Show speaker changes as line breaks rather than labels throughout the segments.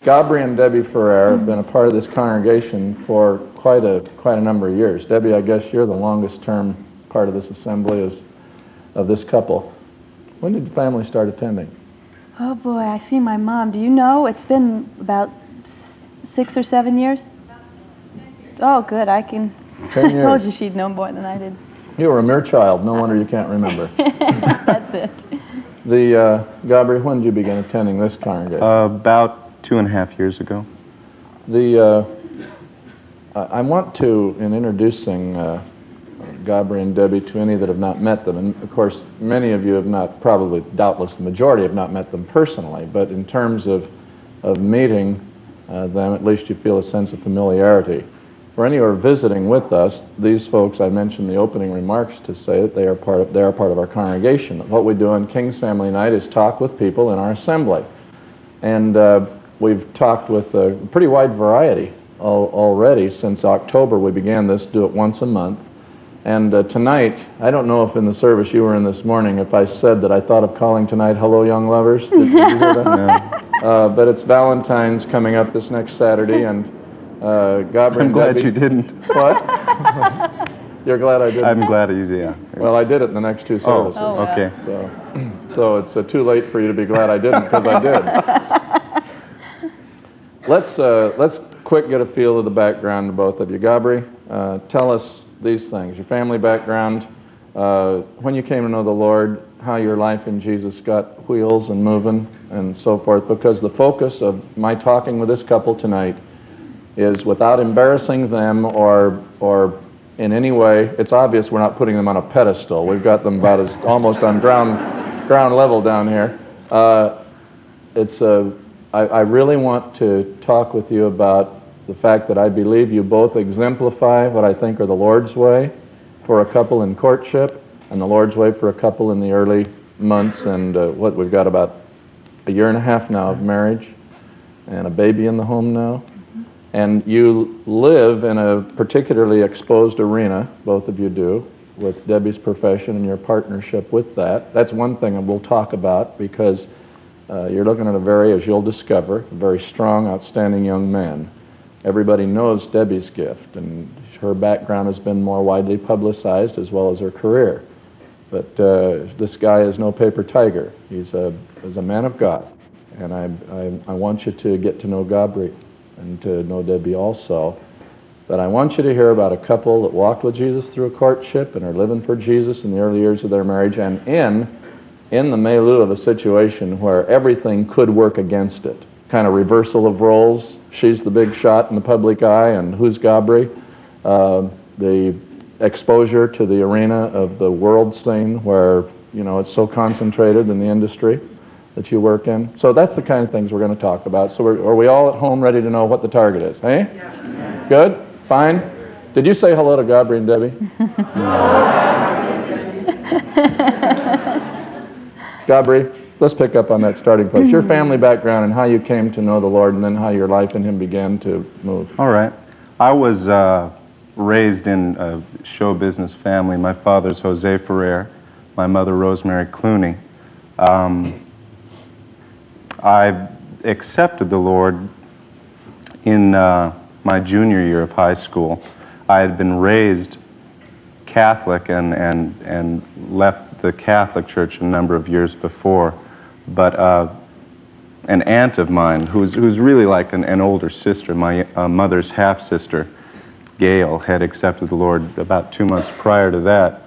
Gabri and Debby Ferrer have been a part of this congregation for quite a number of years. Debby, I guess you're the longest term part of this assembly of this couple. When did the family start attending?
Oh boy, I see my mom. Do you know? It's been about 6 or 7 years. Oh, good. I told you she'd know more than I did.
You were a mere child. No wonder you can't remember.
That's it.
Gabri, when did you begin attending this congregation?
About 2.5 years ago.
I want to, in introducing Gabri and Debby to any that have not met them, and of course many of you have not, probably, doubtless the majority have not met them personally, but in terms of meeting them, at least you feel a sense of familiarity. For any who are visiting with us, these folks, I mentioned the opening remarks to say that they are part of our congregation. What we do on King's Family Night is talk with people in our assembly. And we've talked with a pretty wide variety already since October. We began this, do it once a month. And tonight, I don't know if in the service you were in this morning, if I said that I thought of calling tonight Hello Young Lovers. Did you hear that? No. But it's Valentine's coming up this next Saturday, and Gabri
I'm
and
glad
Debby,
you didn't.
What? You're glad I didn't?
I'm glad you did, yeah.
Well, I did it in the next two services.
Oh,
okay.
So it's too late for you to be glad I didn't, because I did. Let's quick get a feel of the background of both of you. Gabri, tell us these things, your family background, when you came to know the Lord, how your life in Jesus got wheels and moving and so forth, because the focus of my talking with this couple tonight is, without embarrassing them or in any way, it's obvious we're not putting them on a pedestal. We've got them about as almost on ground level down here. I really want to talk with you about the fact that I believe you both exemplify what I think are the Lord's way for a couple in courtship and the Lord's way for a couple in the early months, and what we've got about 1.5 years now of marriage and a baby in the home now. And you live in a particularly exposed arena, both of you do, with Debby's profession and your partnership with that. That's one thing that we'll talk about, because you're looking at a very, as you'll discover, a very strong, outstanding young man. Everybody knows Debby's gift, and her background has been more widely publicized, as well as her career. But this guy is no paper tiger. He's a man of God. And I want you to get to know Gabri and to know Debby also. But I want you to hear about a couple that walked with Jesus through a courtship and are living for Jesus in the early years of their marriage, and in the milieu of a situation where everything could work against it. Kind of reversal of roles. She's the big shot in the public eye, and who's Gabri? The exposure to the arena of the world scene where, it's so concentrated in the industry that you work in. So that's the kind of things we're going to talk about. So are we all at home ready to know what the target is, hey? Yeah. Good? Fine? Did you say hello to Gabri and Debby? Gabri, let's pick up on that starting place. Your family background and how you came to know the Lord, and then how your life in Him began to move.
All right. I was raised in a show business family. My father's Jose Ferrer, my mother Rosemary Clooney. I accepted the Lord in my junior year of high school. I had been raised Catholic and left the Catholic Church a number of years before, but an aunt of mine, who's really like an older sister, my mother's half-sister, Gail, had accepted the Lord about 2 months prior to that,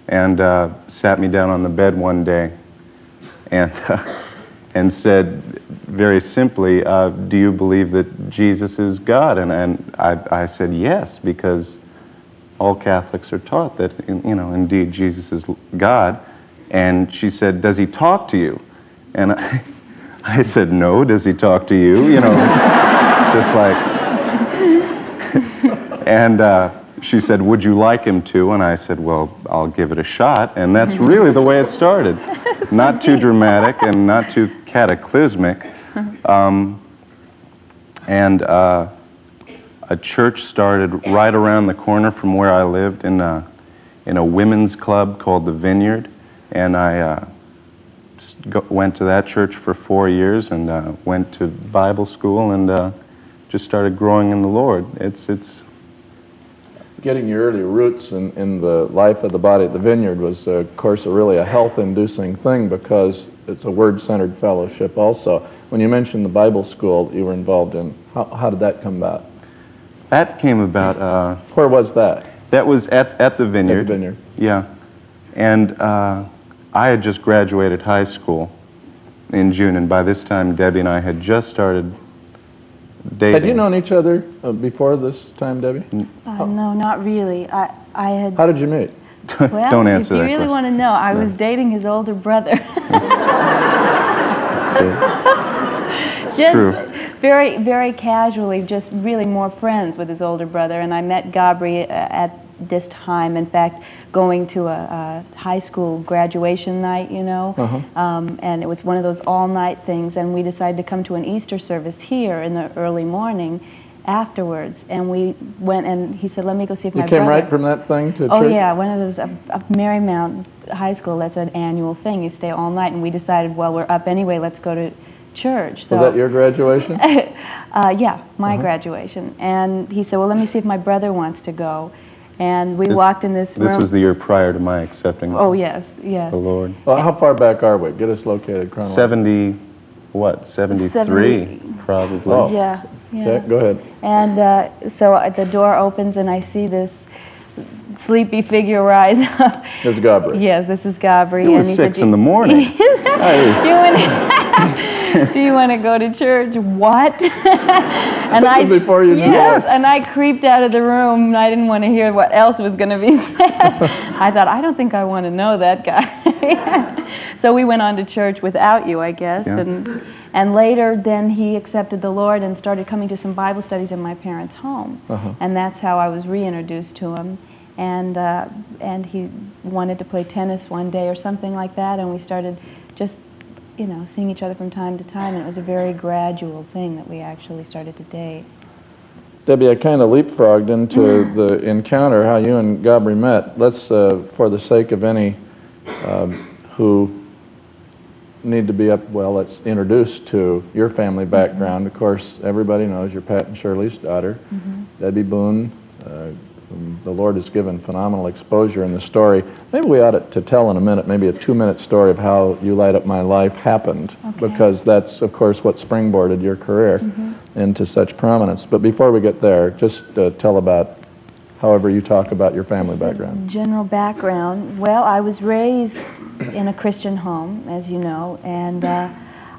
and sat me down on the bed one day and said very simply, do you believe that Jesus is God? And I said yes, because all Catholics are taught that, indeed Jesus is God. And she said, does he talk to you? And I said, no, does he talk to you? Just like, and she said, would you like him to? And I said, well, I'll give it a shot. And that's really the way it started. Not too dramatic and not too cataclysmic. And a church started right around the corner from where I lived in a women's club called the Vineyard. And I went to that church for 4 years and went to Bible school and just started growing in the Lord. It's
Getting your early roots in the life of the body at the Vineyard was, of course, really a health-inducing thing because it's a Word-centered fellowship also. When you mentioned the Bible school you were involved in, how did that come about?
That came about...
Where was that?
That was at the Vineyard.
At the Vineyard.
Yeah. And I had just graduated high school in June, and by this time Debbie and I had just started dating.
Had you known each other before this time, Debbie?
No, not really. I had...
How did you meet?
Well,
Don't answer
if you
that
really
question.
want to know, I was dating his older brother.
It's
Just
true.
very, very casually, just really more friends with his older brother. And I met Gabri at this time. In fact, going to a high school graduation night, you know, and it was one of those all-night things. And we decided to come to an Easter service here in the early morning afterwards. And we went, and he said, "Let me go see if my brother..."
You came right from that thing to church?
Oh yeah, one of those, Marymount High School, that's an annual thing. You stay all night, and we decided, well, we're up anyway, let's go to church. So,
was that your graduation?
yeah, my graduation. And he said, well, let me see if my brother wants to go. And we walked in this room.
This was the year prior to my accepting
Oh yes, yes.
the Lord.
Well, how far back are we? Get us located chronologically.
73,
70.
probably.
Oh.
Yeah, yeah.
Okay, go ahead.
And so the door opens, and I see this sleepy figure rise up.
This is Gabri.
Yes, this is Gabri.
It was
and he
6
said,
in the morning.
Do you want to go to church? What? And
This was before you knew
yes,
us.
and I creeped out of the room, and I didn't want to hear what else was going to be said. I thought, I don't think I want to know that guy. So we went on to church without you, I guess.
Yeah.
And later, then he accepted the Lord and started coming to some Bible studies in my parents' home. And that's how I was reintroduced to him. And he wanted to play tennis one day or something like that, and we started just, you know, seeing each other from time to time, and it was a very gradual thing that we actually started to date.
Debbie, I kind of leapfrogged into the encounter, how you and Gabri met. Let's, for the sake of any who need to be let's introduce to your family background. Of course, everybody knows you're Pat and Shirley's daughter, Debbie Boone. The Lord has given phenomenal exposure in the story. Maybe we ought to tell in a minute, maybe a 2-minute story of how You Light Up My Life happened, because that's, of course, what springboarded your career into such prominence. But before we get there, just tell about however you talk about your family background.
General background. Well, I was raised in a Christian home, as you know, and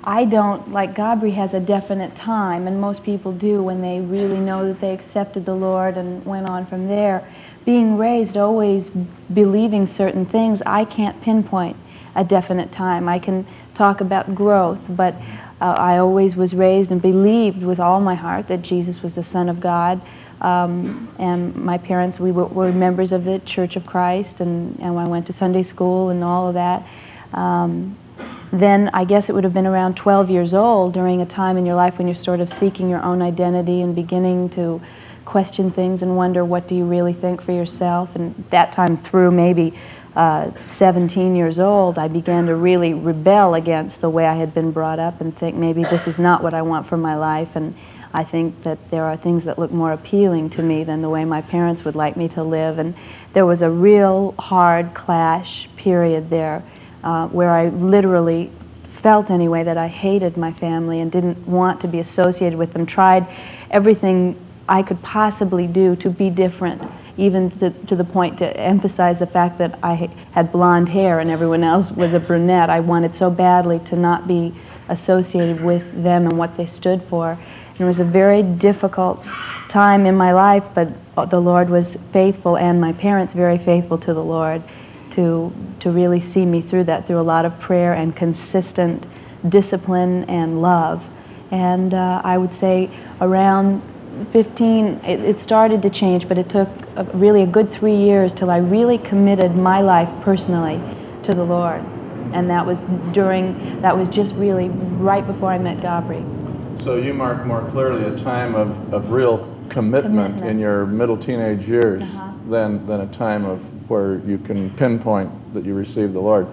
I don't, like Gabri has a definite time, and most people do when they really know that they accepted the Lord and went on from there. Being raised always believing certain things, I can't pinpoint a definite time. I can talk about growth, but I always was raised and believed with all my heart that Jesus was the Son of God. And my parents, we were members of the Church of Christ, and I went to Sunday school and all of that. Then I guess it would have been around 12 years old, during a time in your life when you're sort of seeking your own identity and beginning to question things and wonder, what do you really think for yourself? And that time through maybe 17 years old, I began to really rebel against the way I had been brought up and think, maybe this is not what I want for my life, and I think that there are things that look more appealing to me than the way my parents would like me to live. And there was a real hard clash period there, where I literally felt anyway that I hated my family and didn't want to be associated with them, tried everything I could possibly do to be different, even to the point to emphasize the fact that I had blonde hair and everyone else was a brunette. I wanted so badly to not be associated with them and what they stood for. And it was a very difficult time in my life, but the Lord was faithful, and my parents very faithful to the Lord, to really see me through that, through a lot of prayer and consistent discipline and love. And I would say around 15, it started to change, but it took really a good 3 years till I really committed my life personally to the Lord. And that was just really right before I met Gabri.
So you mark more clearly a time of real commitment in your middle teenage years than a time of where you can pinpoint that you received the Lord.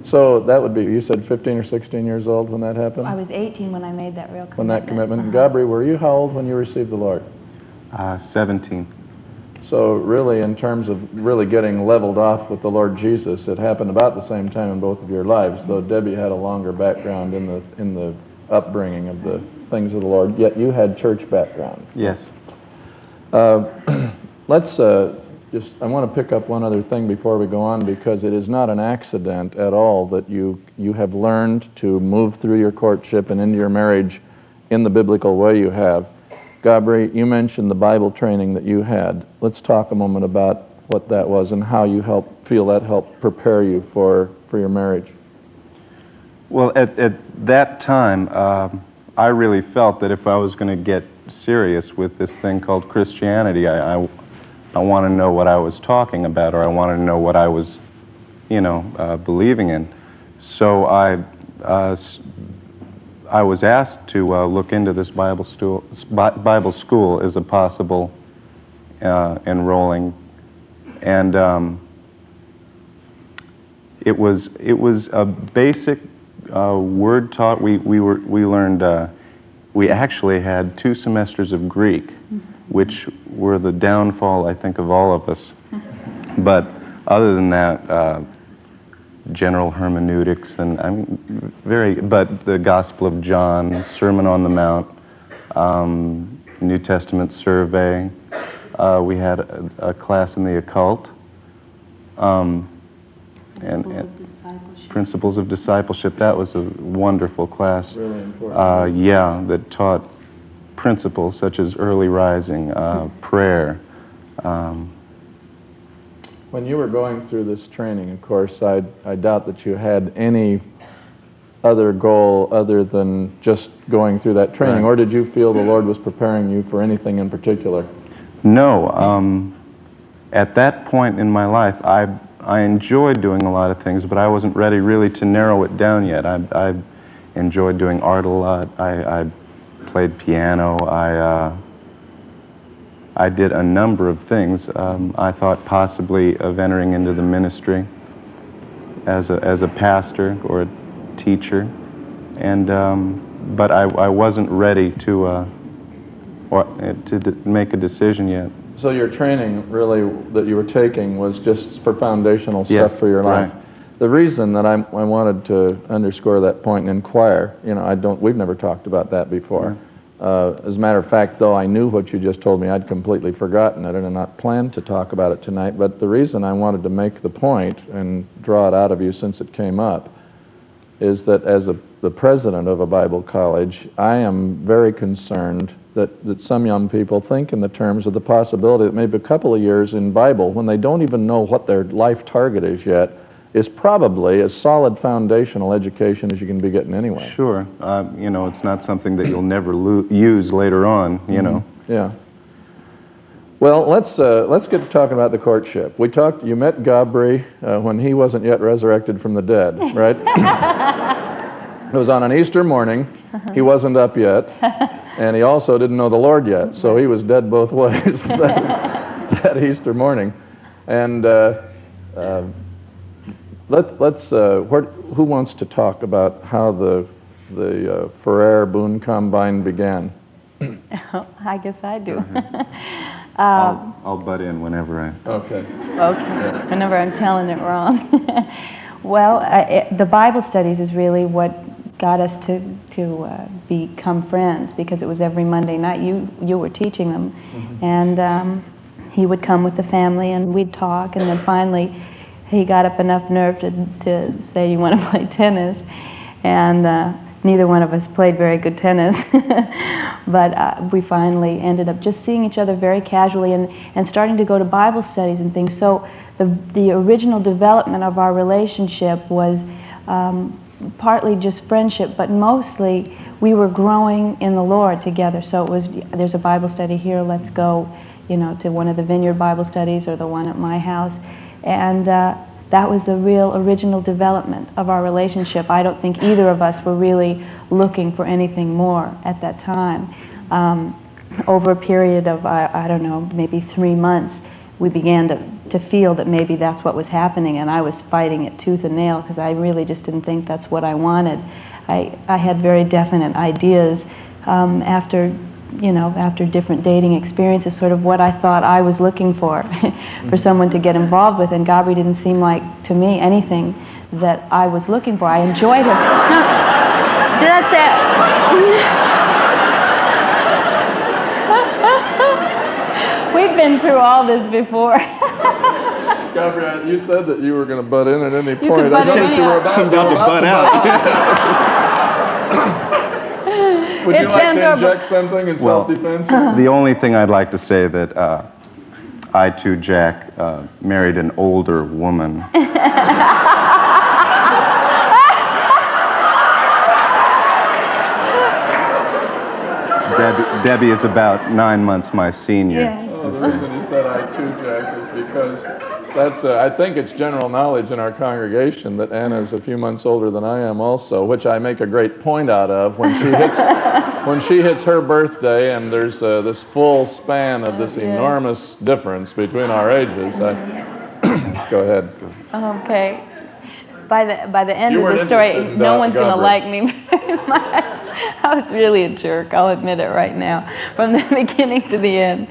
So that would be, you said 15 or 16 years old when that happened?
I was 18 when I made that real commitment.
When that commitment. Gabri, were you how old when you received the Lord?
17.
So really, in terms of really getting leveled off with the Lord Jesus, it happened about the same time in both of your lives, though Debbie had a longer background in the upbringing of the things of the Lord, yet you had church background.
Yes.
Let's I want to pick up one other thing before we go on, because it is not an accident at all that you have learned to move through your courtship and into your marriage in the biblical way you have. Gabri, you mentioned the Bible training that you had. Let's talk a moment about what that was and how you feel that helped prepare you for your marriage.
Well, at that time, I really felt that if I was going to get serious with this thing called Christianity, I want to know what I was talking about, or I wanted to know what I was, believing in. So I was asked to look into this Bible school as a possible enrolling, and it was a basic word taught. We learned. We actually had 2 semesters of Greek, which were the downfall, I think, of all of us. But other than that, general hermeneutics and but the Gospel of John, Sermon on the Mount, New Testament survey. We had a class in the occult, and Principles of Discipleship. That was a wonderful class.
Really important.
Yeah, that taught principles such as early rising, prayer.
When you were going through this training, of course, I doubt that you had any other goal other than just going through that training,
Right.
or did you feel the Lord was preparing you for anything in particular?
No. At that point in my life, I enjoyed doing a lot of things, but I wasn't ready really to narrow it down yet. I enjoyed doing art a lot. I played piano. I did a number of things. I thought possibly of entering into the ministry as a pastor or a teacher, and but I wasn't ready to make a decision yet.
So your training, really, that you were taking was just for foundational stuff
Yes,
for your life.
right.
The reason that I wanted to underscore that point and inquire, we've never talked about that before. As a matter of fact, though, I knew what you just told me. I'd completely forgotten it and had not planned to talk about it tonight. But the reason I wanted to make the point and draw it out of you since it came up is that as the president of a Bible college, I am very concerned that some young people think in the terms of the possibility that maybe a couple of years in Bible, when they don't even know what their life target is yet, is probably as solid foundational education as you can be getting anyway.
Sure. It's not something that you'll never use later on,
Yeah. Well, let's get to talking about the courtship. You met Gabri when he wasn't yet resurrected from the dead, right? It was on an Easter morning. He wasn't up yet, and he also didn't know the Lord yet, so he was dead both ways that Easter morning. And who wants to talk about how the Ferrer Boone combine began?
I guess I do.
I'll butt in whenever I...
Okay.
Okay, whenever I'm telling it wrong. Well, the Bible studies is really what got us to become friends, because it was every Monday night. You were teaching them, and he would come with the family, and we'd talk, and then finally he got up enough nerve to say, "You want to play tennis?" And neither one of us played very good tennis, but we finally ended up just seeing each other very casually and starting to go to Bible studies and things. So the original development of our relationship was partly just friendship, but mostly we were growing in the Lord together. So it was, there's a Bible study here, let's go, to one of the Vineyard Bible studies or the one at my house. And that was the real original development of our relationship. I don't think either of us were really looking for anything more at that time. Over a period of, I don't know, maybe 3 months, we began to feel that maybe that's what was happening, and I was fighting it tooth and nail because I really just didn't think that's what I wanted. I had very definite ideas after different dating experiences, sort of what I thought I was looking for, for someone to get involved with, and Gabri didn't seem like, to me, anything that I was looking for. I enjoyed him. No, that's it. We've been through all this before.
Gabri, you said that you were going to butt in at any
You
point.
could butt
I
in
noticed you were about
to butt out.
Would you
It's
like to
Sandra-
inject something in
Well,
self-defense?
the only thing I'd like to say that I too, Jack, married an older woman. Debbie is about 9 months my senior.
Yeah.
Oh, the reason he said I too, Jack, is because that's, I think it's general knowledge in our congregation that Anna's a few months older than I am also, which I make a great point out of when she hits her birthday, and there's this full span of this enormous difference between our ages. Go ahead.
Okay. By the end
You
of
weren't
the story,
interested in
no one's going to
Gabri.
like me very much. I was really a jerk, I'll admit it right now, from the beginning to the end.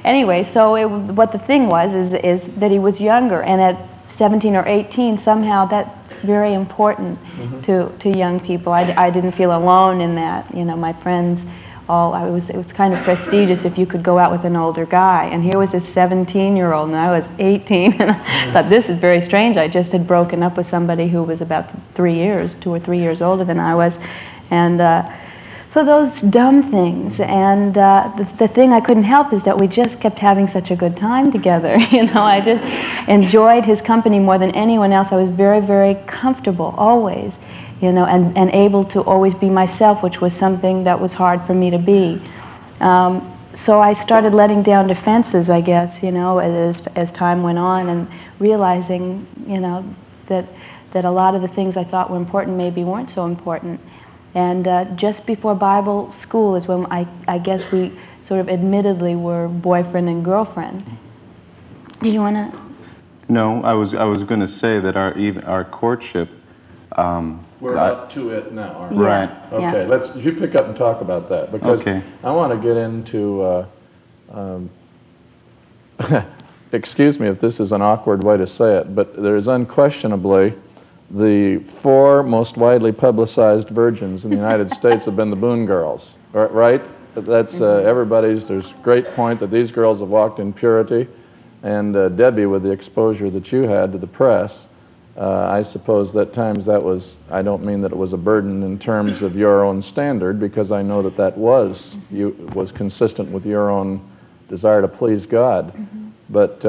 Anyway, so what the thing was is that he was younger, and at 17 or 18, somehow that's very important to young people. I didn't feel alone in that. You know, my friends it was kind of prestigious if you could go out with an older guy, and here was this 17-year-old, and I was 18, and I thought, this is very strange. I just had broken up with somebody who was about 2 or 3 years older than I was, and so those dumb things, and the thing I couldn't help is that we just kept having such a good time together. You know, I just enjoyed his company more than anyone else. I was very, very comfortable, always. You know, and able to always be myself, which was something that was hard for me to be. So I started letting down defenses, I guess, you know, as time went on, and realizing, you know, that a lot of the things I thought were important maybe weren't so important. And just before Bible school is when I guess we sort of admittedly were boyfriend and girlfriend. Did you want to?
No, I was going to say that our courtship.
We're up to it now, aren't we?
Yeah.
Right.
Okay, you pick up and talk about that, because
Okay.
I want to get into, excuse me if this is an awkward way to say it, but there's unquestionably the 4 most widely publicized virgins in the United States have been the Boone girls, right? That's there's great point that these girls have walked in purity, and Debbie, with the exposure that you had to the press, I suppose that times that was, I don't mean that it was a burden in terms of your own standard, because I know that was consistent with your own desire to please God. But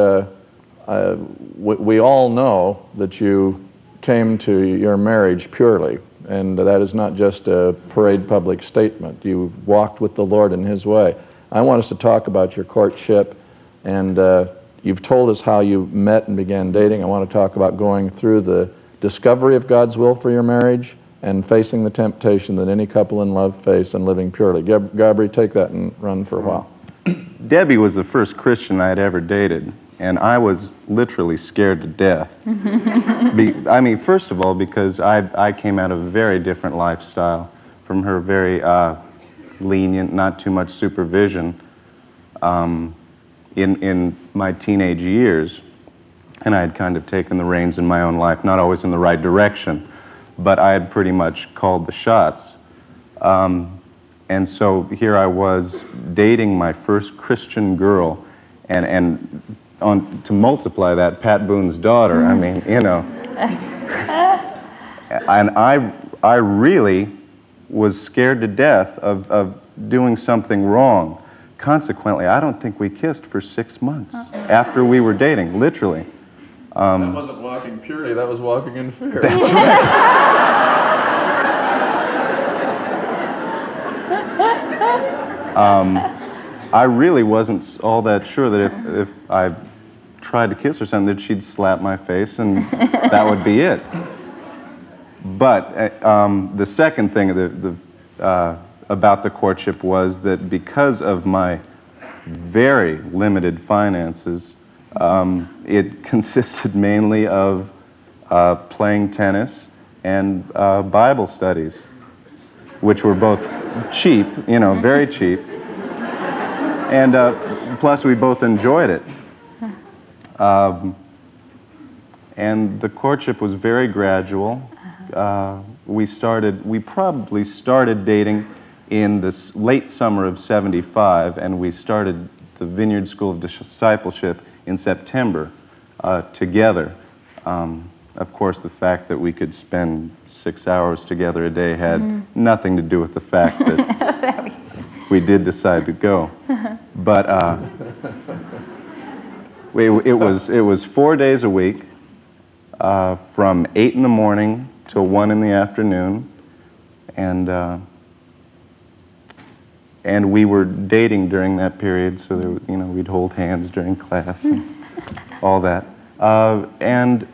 we all know that you came to your marriage purely, and that is not just a parade public statement. You walked with the Lord in His way. I want us to talk about your courtship, and you've told us how you met and began dating. I want to talk about going through the discovery of God's will for your marriage and facing the temptation that any couple in love face and living purely. Gabri, take that and run for a while.
Debbie was the first Christian I had ever dated, and I was literally scared to death. I mean, first of all, because I came out of a very different lifestyle from her, very lenient, not too much supervision. In my teenage years, and I had kind of taken the reins in my own life, not always in the right direction, but I had pretty much called the shots. And so here I was dating my first Christian girl, and to multiply that, Pat Boone's daughter. I mean, you know. And I really was scared to death of doing something wrong. Consequently, I don't think we kissed for 6 months after we were dating, literally.
That wasn't walking purity, that was walking in fear.
That's right. I really wasn't all that sure that if I tried to kiss her something, that she'd slap my face and that would be it. But the second thing about the courtship was that because of my very limited finances. It consisted mainly of playing tennis and Bible studies, which were both cheap, you know, very cheap. And plus, we both enjoyed it. And the courtship was very gradual. We probably started dating in the late summer of '75, and we started the Vineyard School of Discipleship in September together. Of course, the fact that we could spend 6 hours together a day had nothing to do with the fact that we did decide to go. But it was 4 days a week, from 8 in the morning till 1 in the afternoon, and we were dating during that period, so there, you know, we'd hold hands during class and all that. And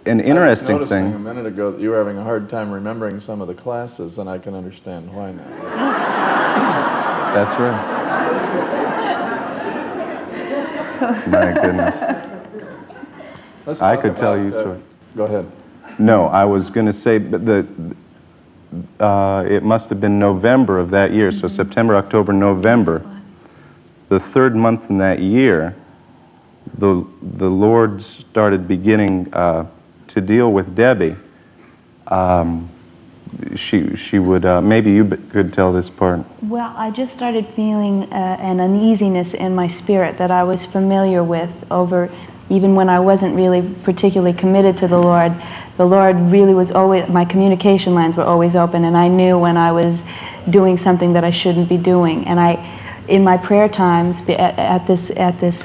an interesting
I was noticing
thing.
a minute ago that you were having a hard time remembering some of the classes, and I can understand why now.
That's right. My goodness.
Let's
I
talk
could tell
about,
you stories.
Go ahead.
No, I was going to say that it must have been November of that year, so September, October, November. The third month in that year, the Lord started beginning to deal with Debby. She would, maybe you could tell this part.
Well, I just started feeling an uneasiness in my spirit that I was familiar with over, even when I wasn't really particularly committed to the Lord. The Lord really was always, my communication lines were always open, and I knew when I was doing something that I shouldn't be doing. And in my prayer times at this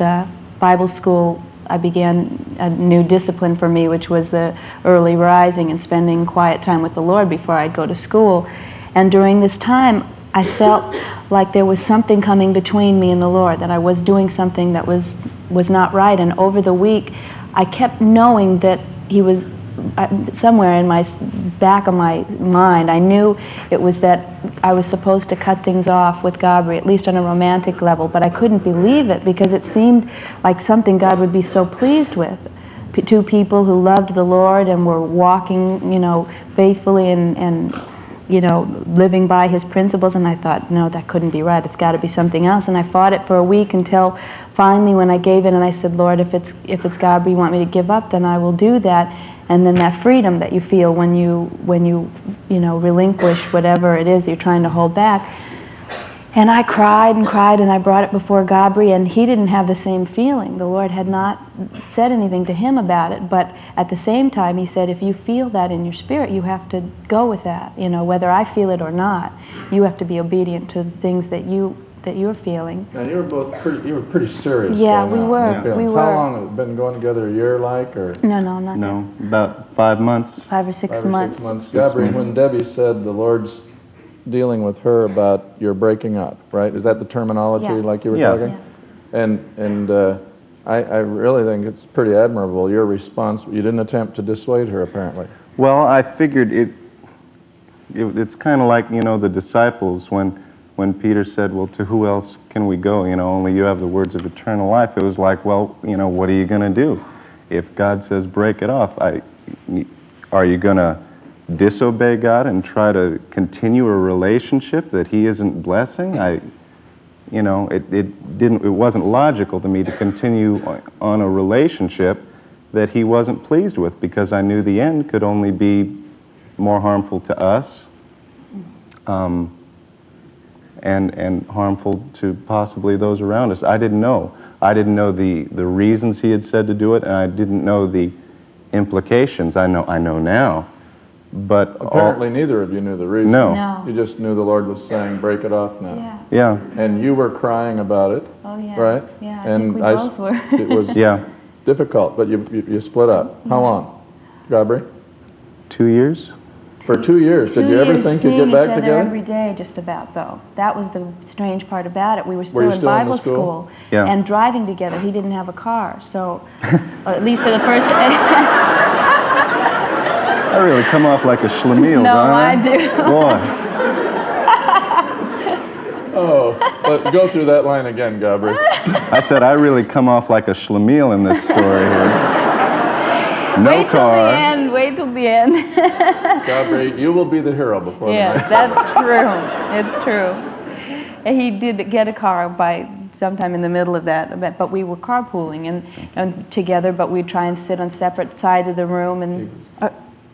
Bible school, I began a new discipline for me, which was the early rising and spending quiet time with the Lord before I'd go to school. And during this time, I felt like there was something coming between me and the Lord, that I was doing something that was not right. And over the week, I kept knowing that He was somewhere in my back of my mind. I knew it was that I was supposed to cut things off with Gabri, at least on a romantic level, but I couldn't believe it because it seemed like something God would be so pleased with. Two people who loved the Lord and were walking, you know, faithfully and you know, living by His principles, and I thought, no, that couldn't be right. It's got to be something else. And I fought it for a week until finally, when I gave in and I said, Lord, if it's Gabri you want me to give up, then I will do that. And then that freedom that you feel when you know, relinquish whatever it is you're trying to hold back. And I cried and cried, and I brought it before Gabri, and he didn't have the same feeling. The Lord had not said anything to him about it, but at the same time He said, if you feel that in your spirit, you have to go with that. You know, whether I feel it or not, you have to be obedient to the things that you're feeling.
Now you were pretty serious.
Yeah,
going
we
out.
were.
Yeah.
We
How
were.
long have you been going together? A year, like, or?
No, not
No, about 5 months.
5 or 6
5 or
months.
6 months.
6
Gabri,
months.
when Debby said the Lord's dealing with her about your breaking up, right? Is that the terminology,
Yeah.
like you were
Yeah.
talking? And I really think it's pretty admirable, your response. You didn't attempt to dissuade her, apparently.
Well, I figured it's kind of like, you know, the disciples when Peter said, well, to who else can we go? You know, only you have the words of eternal life. It was like, well, you know, what are you going to do? If God says break it off, are you going to disobey God and try to continue a relationship that He isn't blessing? You know, it wasn't logical to me to continue on a relationship that He wasn't pleased with, because I knew the end could only be more harmful to us, and harmful to possibly those around us. I didn't know. I didn't know the reasons He had said to do it, and I didn't know the implications. I know now. But
Apparently neither of you knew the reason.
No.
You just knew the Lord was saying, break it off now.
Yeah.
Yeah.
And you were crying about it,
Oh yeah.
right?
Yeah. I
And
think we both were.
it was
Yeah.
difficult, but you split up. How long, Gabri?
2 years?
For 2 years. Did you ever think you'd get back
Seeing each other
together?
every day, just about, though. That was the strange part about it. We were
Were
still
you
in
still in the
Bible
school?
school
Yeah.
and driving together. He didn't have a car, so at least for the first.
I really come off like a schlemiel,
No,
don't I?
I do.
Boy.
Oh, Go through that line again, Gabri.
I said, I really come off like a schlemiel in this story here. No car.
Wait till the end.
Gabri, you will be the hero before the
Yes,
night's
that's true. It's true. And he did get a car by sometime in the middle of that, but we were carpooling and together, but we'd try and sit on separate sides of the room and...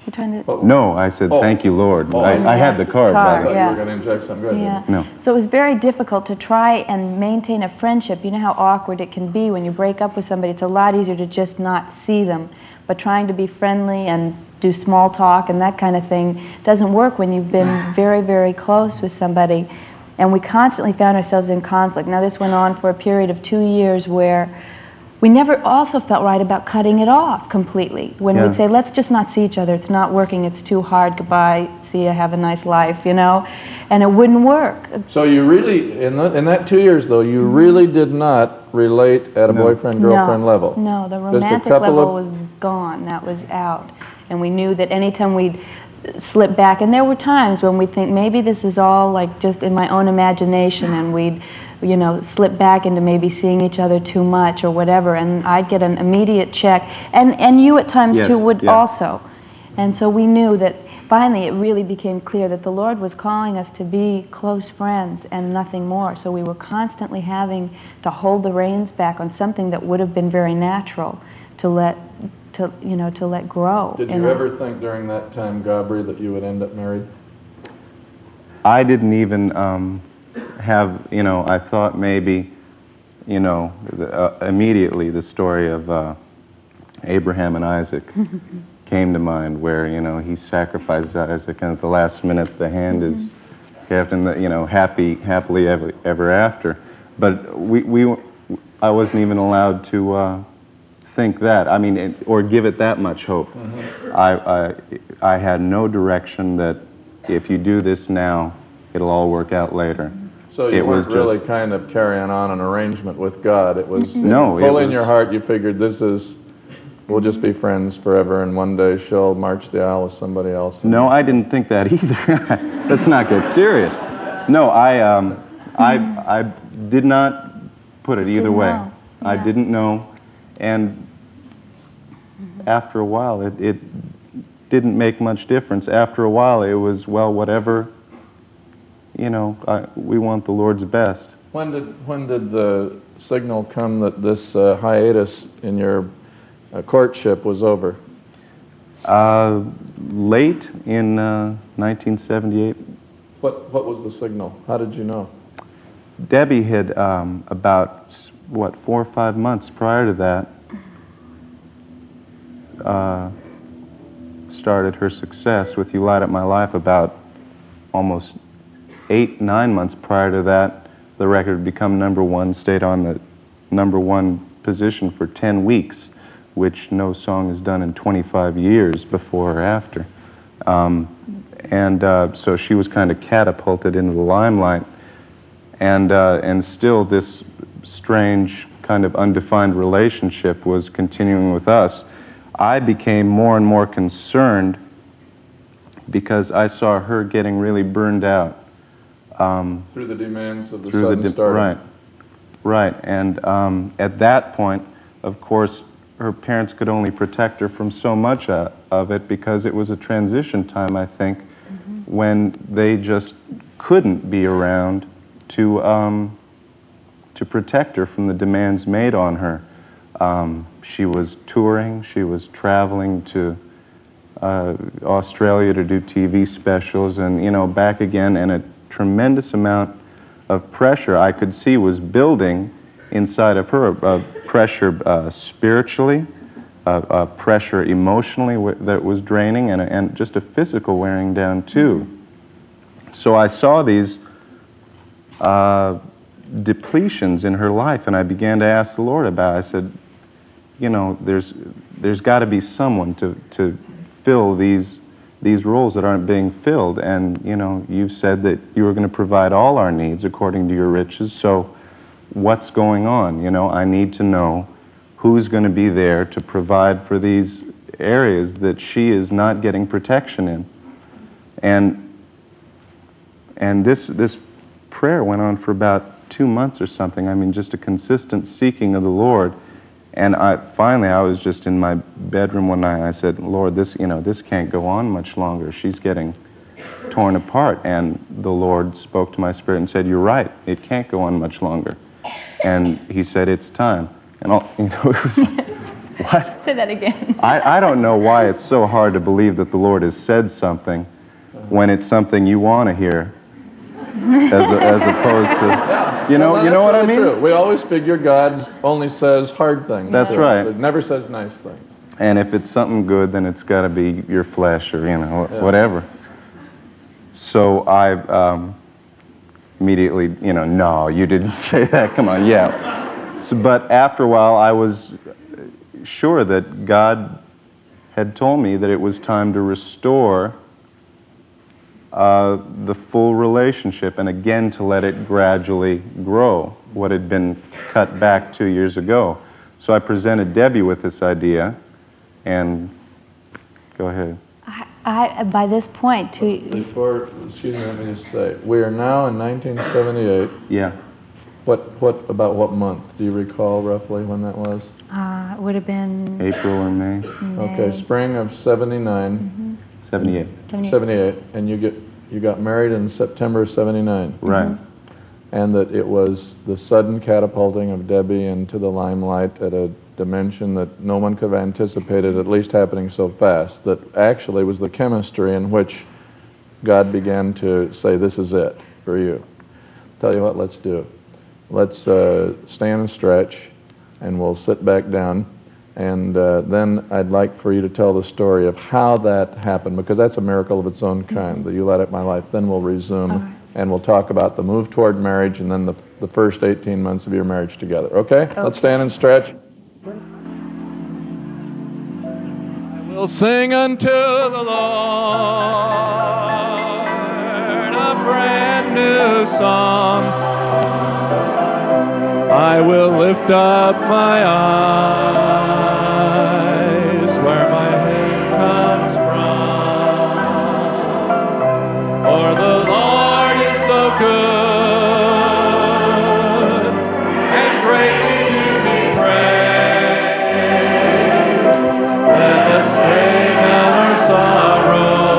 you trying to...
No, I said, thank you, Lord. I had the card, by the way.
You were going to inject some good.
Yeah.
No.
So it was very difficult to try and maintain a friendship. You know how awkward it can be when you break up with somebody. It's a lot easier to just not see them. But trying to be friendly and do small talk and that kind of thing doesn't work when you've been very, very close with somebody. And we constantly found ourselves in conflict. Now this went on for a period of 2 years where we never also felt right about cutting it off completely. When we'd say, let's just not see each other. It's not working. It's too hard. Goodbye. See you. Have a nice life, you know? And it wouldn't work.
So you really, in that 2 years though, you really did not relate at a boyfriend-girlfriend level?
No, the romantic level was gone. That was out. And we knew that anytime we'd slip back, and there were times when we'd think maybe this is all like just in my own imagination, and we'd slip back into maybe seeing each other too much or whatever, and I'd get an immediate check, and you at times too would also. And so we knew that finally it really became clear that the Lord was calling us to be close friends and nothing more. So we were constantly having to hold the reins back on something that would have been very natural to let grow.
Did you ever think during that time, Gabri, that you would end up married?
I didn't even I thought maybe, immediately the story of Abraham and Isaac came to mind, where, he sacrificed Isaac, and at the last minute the hand is kept, and happily ever after. But I wasn't even allowed to think that, or give it that much hope. I had no direction that if you do this now, it'll all work out later.
So you weren't really kind of carrying on an arrangement with God. It was
full
in your heart. You figured we'll just be friends forever, and one day she'll march the aisle with somebody else.
No, I didn't think that either. Let's not get serious. No, I did not put it either way. I didn't know, and after a while, it didn't make much difference. After a while, it was, well, whatever. We want the Lord's best.
When did the signal come that this hiatus in your courtship was over?
Late in 1978.
What was the signal? How did you know?
Debby had about 4 or 5 months prior to that started her success with "You Light Up My Life." About almost 8, 9 months prior to that, the record had become #1, stayed on the #1 position for 10 weeks, which no song has done in 25 years before or after. So she was kind of catapulted into the limelight, and still this strange kind of undefined relationship was continuing with us. I became more and more concerned because I saw her getting really burned out.
Through the demands of the sudden stardom.
Right. And at that point, of course, her parents could only protect her from so much of it, because it was a transition time, I think, when they just couldn't be around to protect her from the demands made on her. She was touring, she was traveling to Australia to do TV specials, and back again, and a tremendous amount of pressure I could see was building inside of her, pressure spiritually, pressure emotionally that was draining, and just a physical wearing down too. So I saw these depletions in her life, and I began to ask the Lord about it. I said, there's got to be someone to fill these roles that aren't being filled, and you've said that you were going to provide all our needs according to your riches, so what's going on? I need to know who's going to be there to provide for these areas that she is not getting protection in. And this prayer went on for about 2 months or something. I mean, just a consistent seeking of the Lord. And finally, I was just in my bedroom one night. I said, Lord, this can't go on much longer. She's getting torn apart. And the Lord spoke to my spirit and said, you're right. It can't go on much longer. And he said, it's time. And it was, what?
Say that again.
I don't know why it's so hard to believe that the Lord has said something when it's something you want to hear, as opposed to, you know what I mean?
True. We always figure God only says hard things.
That's right.
It never says nice things.
And if it's something good, then it's got to be your flesh or whatever. So I immediately, no, you didn't say that. Come on, yeah. So, but after a while, I was sure that God had told me that it was time to restore the full relationship, and again to let it gradually grow, what had been cut back 2 years ago. So I presented Debbie with this idea, and go ahead.
By this point,
Excuse me, let me just say, we are now in 1978.
Yeah.
About what month? Do you recall roughly when that was?
It would have been
April or May?
Okay, spring of 79.
Mm-hmm.
78.
78, and you got married in September of 79.
Right.
Mm-hmm.
And that it was the sudden catapulting of Debbie into the limelight at a dimension that no one could have anticipated, at least happening so fast, that actually was the chemistry in which God began to say, this is it for you. Tell you what, let's do. Let's stand and stretch, and we'll sit back down. And then I'd like for you to tell the story of how that happened, because that's a miracle of its own kind, that you let up my life. Then we'll resume, and we'll talk about the move toward marriage, and then the first 18 months of your marriage together. Okay? Let's stand and stretch. I will sing unto the Lord a brand new song. I will lift up my eyes where my help comes from. For the Lord is so good and greatly to be praised. Let us lay down our sorrows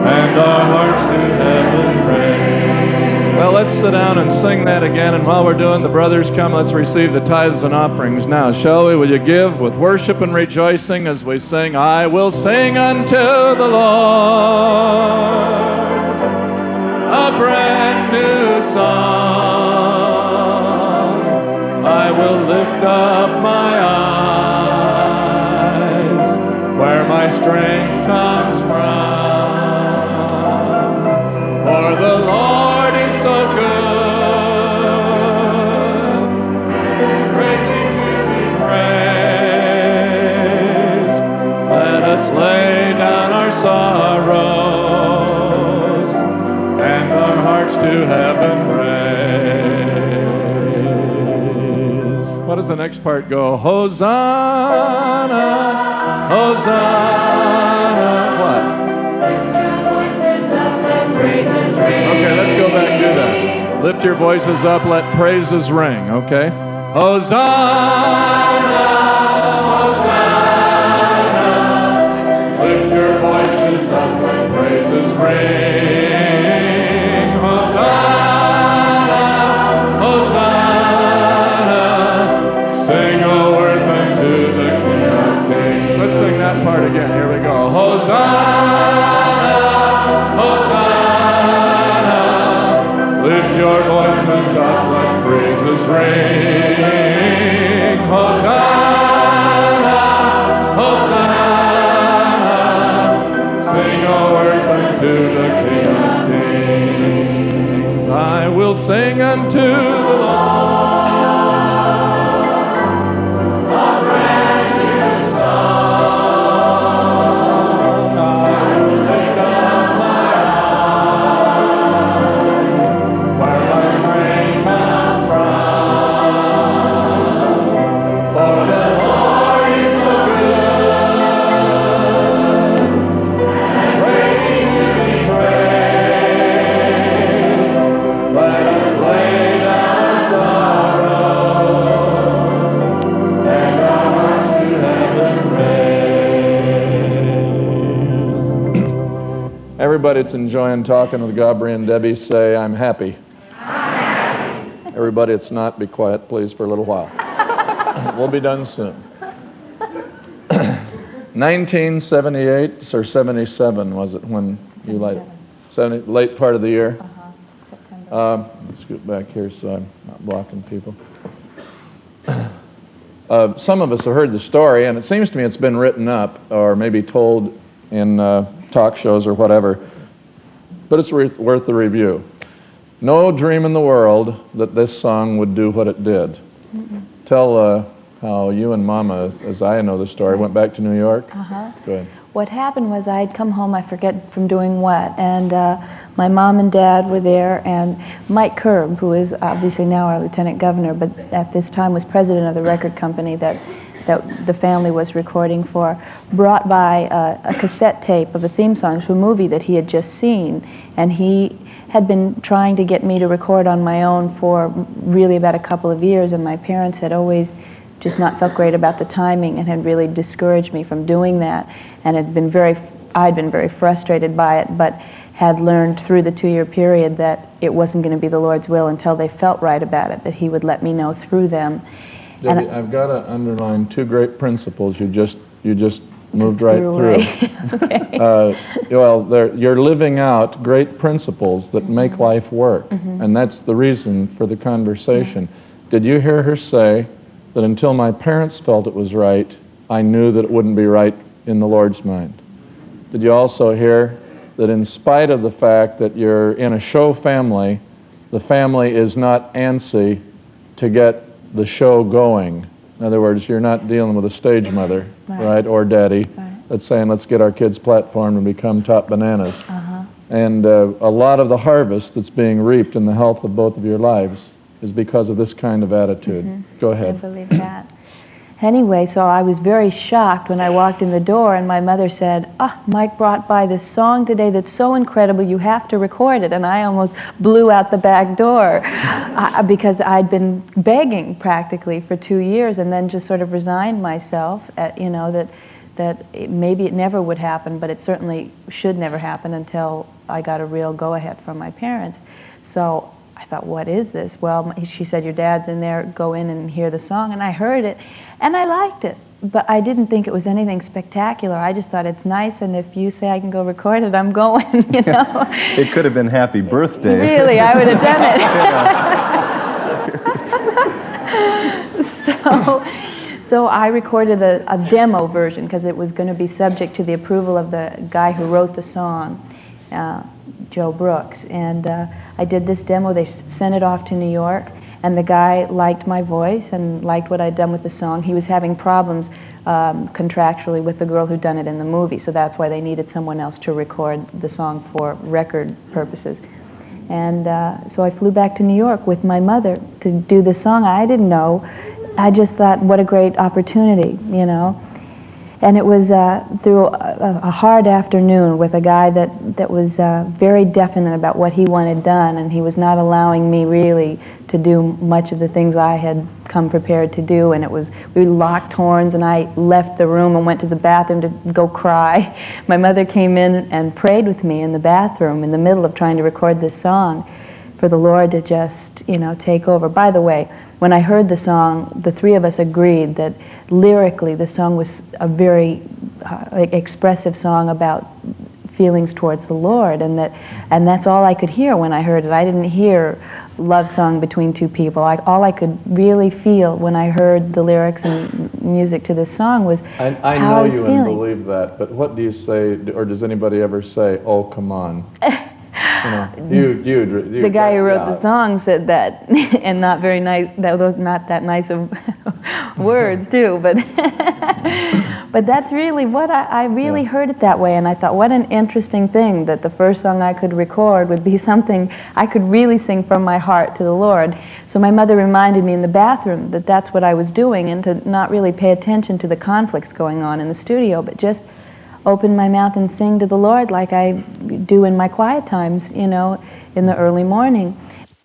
and our hearts to heaven raise. Well, let's sit down and sing that again, and while we're doing, the brothers come, let's receive the tithes and offerings now. Shall we? Will you give with worship and rejoicing as we sing, I will sing unto the Lord a brand new song. I will lift up my eyes where my strength comes from. For the Lord is so good, greatly to be praised. Let us lay down our sorrows and our hearts to heaven raise. What does the next part go? Hosanna, Hosanna. What? Okay, let's go back and do that. Lift your voices up, let praises ring, okay? Hosanna, Hosanna. Lift your voices up, let praises ring. Hosanna, Hosanna. Sing, O earth, unto the King of Kings. Let's sing that part again. Here we go. Hosanna, Hosanna. Lift your voices up, let praises ring. Hosanna, Hosanna. Sing, O earth, unto the King of Kings. I will sing unto the Lord a brand new song. I will lift up my eyes where my strength comes from. For the Lord is so good and greatly to be praised. Everybody that's enjoying talking with Gabri and Debby, say, I'm happy. I'm happy. Everybody that's not, be quiet, please, for a little while. We'll be done soon. 1978 or 77 was it when you late part of the year?
September.
Scoot back here so I'm not blocking people. Some of us have heard the story, and it seems to me it's been written up or maybe told in talk shows or whatever, but it's worth the review. No dream in the world that this song would do what it did. Tell how you and Mama, as I know the story, went back to New York. Go ahead.
What happened was I'd come home, I forget from doing what, and my mom and dad were there, and Mike Curb, who is obviously now our lieutenant governor, but at this time was president of the record company that the family was recording for, brought by a cassette tape of a theme song to a movie that he had just seen, and he had been trying to get me to record on my own for really about a couple of years, and my parents had always just not felt great about the timing and had really discouraged me from doing that, and I'd been very frustrated by it, but had learned through the 2-year period that it wasn't going to be the Lord's will until they felt right about it, that He would let me know through them.
Debbie, I've got to underline 2 great principles you just moved right through.
Okay.
Well, you're living out great principles that make life work, and that's the reason for the conversation. Did you hear her say that until my parents felt it was right, I knew that it wouldn't be right in the Lord's mind? Did you also hear that in spite of the fact that you're in a show family, the family is not antsy to get the show going? In other words, you're not dealing with a stage mother, right, or daddy, that's saying, let's get our kids platformed and become top bananas. And a lot of the harvest that's being reaped in the health of both of your lives is because of this kind of attitude. Go ahead.
I believe that. Anyway, so I was very shocked when I walked in the door, and my mother said, Mike brought by this song today that's so incredible, you have to record it. And I almost blew out the back door because I'd been begging practically for 2 years, and then just sort of resigned myself, maybe it never would happen, but it certainly should never happen until I got a real go-ahead from my parents. So I thought, what is this? Well, she said, your dad's in there, go in and hear the song. And I heard it, and I liked it. But I didn't think it was anything spectacular. I just thought it's nice, and if you say I can go record it, I'm going, you know.
It could have been Happy Birthday.
Really, I would have done it. So I recorded a demo version because it was going to be subject to the approval of the guy who wrote the song, Joe Brooks, and I did this demo. They sent it off to New York, and the guy liked my voice and liked what I'd done with the song. He was having problems contractually with the girl who'd done it in the movie, so that's why they needed someone else to record the song for record purposes. And so I flew back to New York with my mother to do the song. I didn't know. I just thought, what a great opportunity, you know. And it was through a hard afternoon with a guy that was very definite about what he wanted done, and he was not allowing me really to do much of the things I had come prepared to do. And we locked horns, and I left the room and went to the bathroom to go cry. My mother came in and prayed with me in the bathroom in the middle of trying to record this song for the Lord to just, you know, take over. By the way, when I heard the song, the 3 of us agreed that lyrically the song was a very expressive song about feelings towards the Lord, and that's all I could hear when I heard it. I didn't hear love song between 2 people. All I could really feel when I heard the lyrics and music to this song was
I
how I was
know you
feeling.
and believe that, but what do you say, or does anybody ever say, oh, come on? You know,
the guy who wrote the song said that, and not very nice. Those not that nice of words too. But but that's really what I really heard it that way, and I thought, what an interesting thing that the first song I could record would be something I could really sing from my heart to the Lord. So my mother reminded me in the bathroom that that's what I was doing, and to not really pay attention to the conflicts going on in the studio, but just open my mouth and sing to the Lord like I do in my quiet times, you know, in the early morning.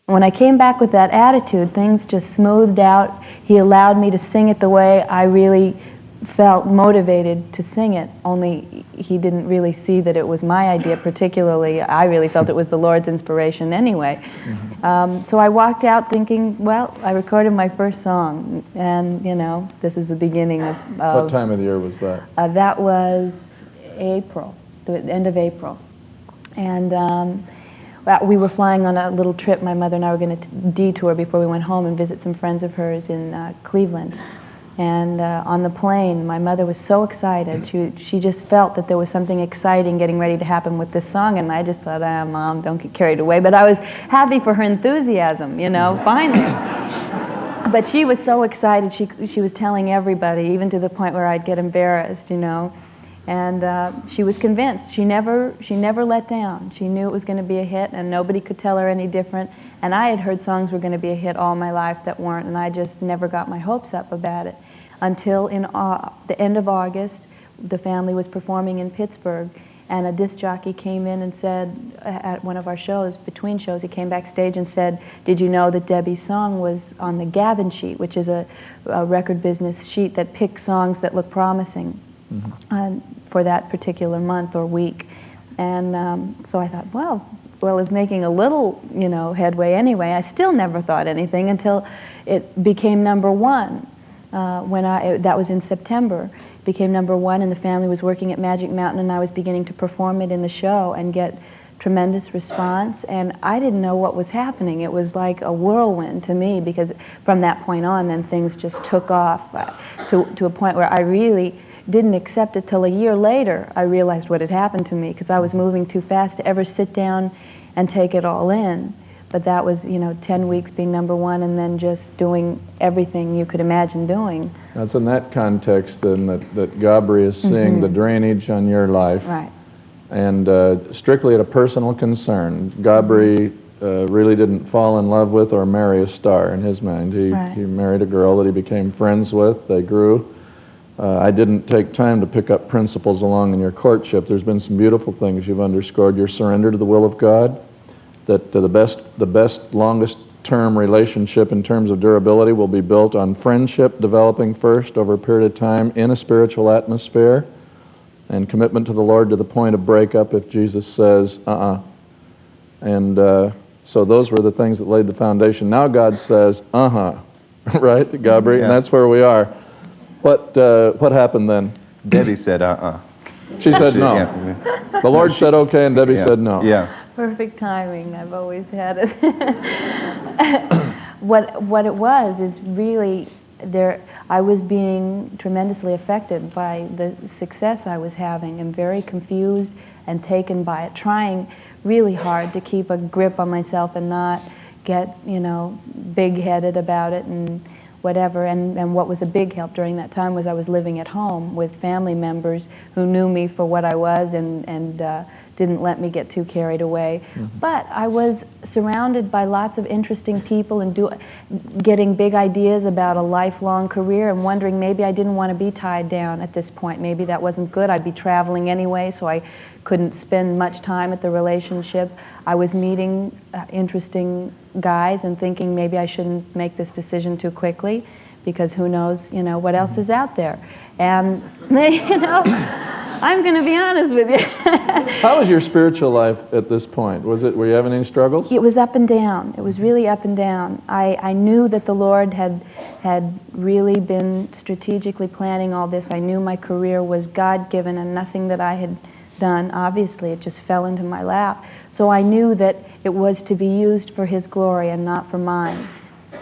When I came back with that attitude, things just smoothed out. He allowed me to sing it the way I really felt motivated to sing it, only he didn't really see that it was my idea particularly. I really felt it was the Lord's inspiration anyway. So I walked out thinking, well, I recorded my first song, and this is the beginning of...
What time of the year was that?
That was April, the end of April. And we were flying on a little trip. My mother and I were going to detour before we went home and visit some friends of hers in Cleveland. And on the plane, my mother was so excited. She just felt that there was something exciting getting ready to happen with this song, and I just thought, Mom, don't get carried away. But I was happy for her enthusiasm, finally. But she was so excited. She was telling everybody, even to the point where I'd get embarrassed, And she was convinced. She never let down. She knew it was going to be a hit, and nobody could tell her any different. And I had heard songs were going to be a hit all my life that weren't, and I just never got my hopes up about it. Until in the end of August, the family was performing in Pittsburgh, and a disc jockey came in and said, at one of our shows, between shows, he came backstage and said, "Did you know that Debbie's song was on the Gavin sheet," which is a record business sheet that picks songs that look promising for that particular month or week. And so I thought, well, it's making a little, headway anyway. I still never thought anything until it became #1. That was in September. It became #1, and the family was working at Magic Mountain, and I was beginning to perform it in the show and get tremendous response, and I didn't know what was happening. It was like a whirlwind to me, because from that point on, then things just took off to a point where I really didn't accept it till a year later. I realized what had happened to me, because I was moving too fast to ever sit down and take it all in. But that was, 10 weeks being #1 and then just doing everything you could imagine doing.
That's in that context then that Gabri is seeing the drainage on your life.
Right.
And strictly at a personal concern. Gabri really didn't fall in love with or marry a star in his mind. He married a girl that he became friends with. They grew. I didn't take time to pick up principles along in your courtship. There's been some beautiful things you've underscored. Your surrender to the will of God, that the best, longest term relationship in terms of durability will be built on friendship developing first over a period of time in a spiritual atmosphere, and commitment to the Lord to the point of breakup if Jesus says, And so those were the things that laid the foundation. Now God says, right, Gabri? Yeah. And that's where we are. What happened then?
Debbie said,
She said no. Yeah. The Lord said okay, and Debbie said no.
Yeah.
Perfect timing. I've always had it. What it was is really I was being tremendously affected by the success I was having, and very confused and taken by it, trying really hard to keep a grip on myself and not get, big-headed about it and whatever. And what was a big help during that time was I was living at home with family members who knew me for what I was and didn't let me get too carried away. But I was surrounded by lots of interesting people and getting big ideas about a lifelong career, and wondering maybe I didn't want to be tied down at this point. Maybe that wasn't good. I'd be traveling anyway, so I couldn't spend much time at the relationship. I was meeting interesting guys and thinking maybe I shouldn't make this decision too quickly, because who knows, what else is out there. And I'm going to be honest with you.
How was your spiritual life at this point? Were you having any struggles?
It was up and down. It was really up and down. I knew that the Lord had really been strategically planning all this. I knew my career was God-given and nothing that I had done. Obviously, it just fell into my lap. So I knew that it was to be used for His glory and not for mine.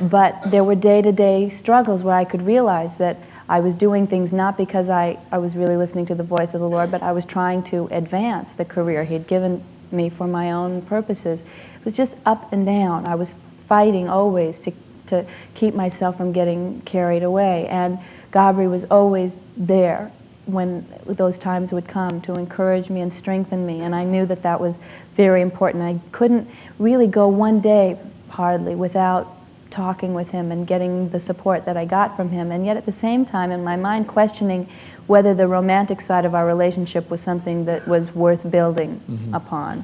But there were day-to-day struggles where I could realize that I was doing things not because I was really listening to the voice of the Lord, but I was trying to advance the career He had given me for my own purposes. It was just up and down. I was fighting always to keep myself from getting carried away. And Gabri was always there when those times would come to encourage me and strengthen me. And I knew that that was very important. I couldn't really go one day, hardly, without talking with him and getting the support that I got from him, and yet at the same time in my mind questioning whether the romantic side of our relationship was something that was worth building upon.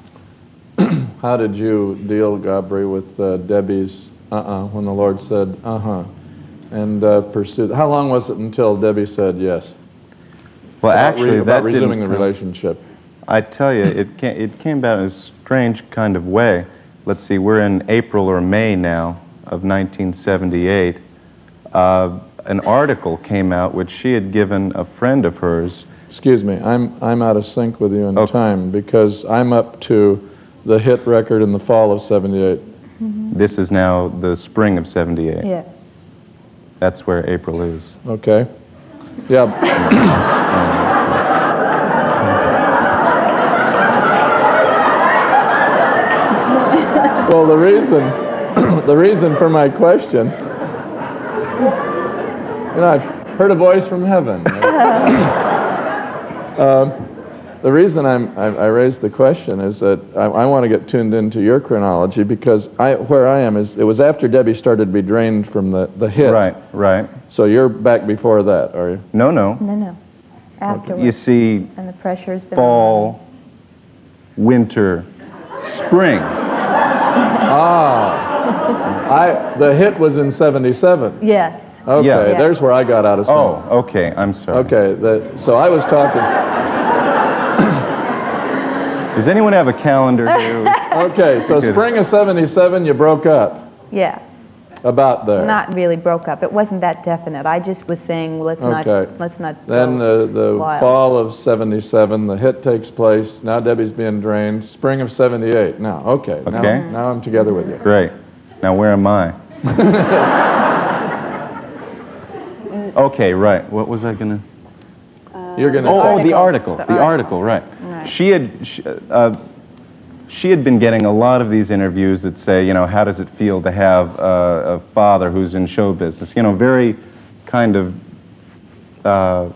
How did you deal, Gabri, with Debbie's when the Lord said and pursued? How long was it until Debbie said yes?
Well, actually,
about
that
resuming
didn't
the
come-
relationship.
I tell you, it came about in a strange kind of way. Let's see, we're in April or May now of 1978. An article came out which she had given a friend of hers.
Excuse me, I'm out of sync with you in
Okay.
time because I'm up to the hit record in the fall of '78.
This is now the spring of '78.
Yes.
That's where April is.
Okay. Yeah. Well, the reason for my question, I've heard a voice from heaven. The reason I raised the question is that I want to get tuned into your chronology because where I am is, it was after Debbie started to be drained from the hit.
Right.
So you're back before that, are you?
No.
No. Afterwards.
You see,
And the pressure's been
fall, winter, spring.
The hit was in '77.
Yes.
Okay,
Yeah.
there's where I got out of sync.
Oh, okay, I'm sorry.
Okay, so I was talking.
Does anyone have a calendar here?
Okay, so
Good.
spring of '77, you broke up.
Yeah.
About there.
Not really broke up. It wasn't that definite. I just was saying, well,
Okay.
let's not
Then
go
the
wild.
fall of '77, the hit takes place. Now Debbie's being drained. Spring of '78. Now, okay.
Okay.
Now I'm together with you.
Great. Now where am I? Okay, right. What was I gonna?
You're gonna.
The article. The article, right.
Right.
She had been getting a lot of these interviews that say, how does it feel to have a father who's in show business? Very kind of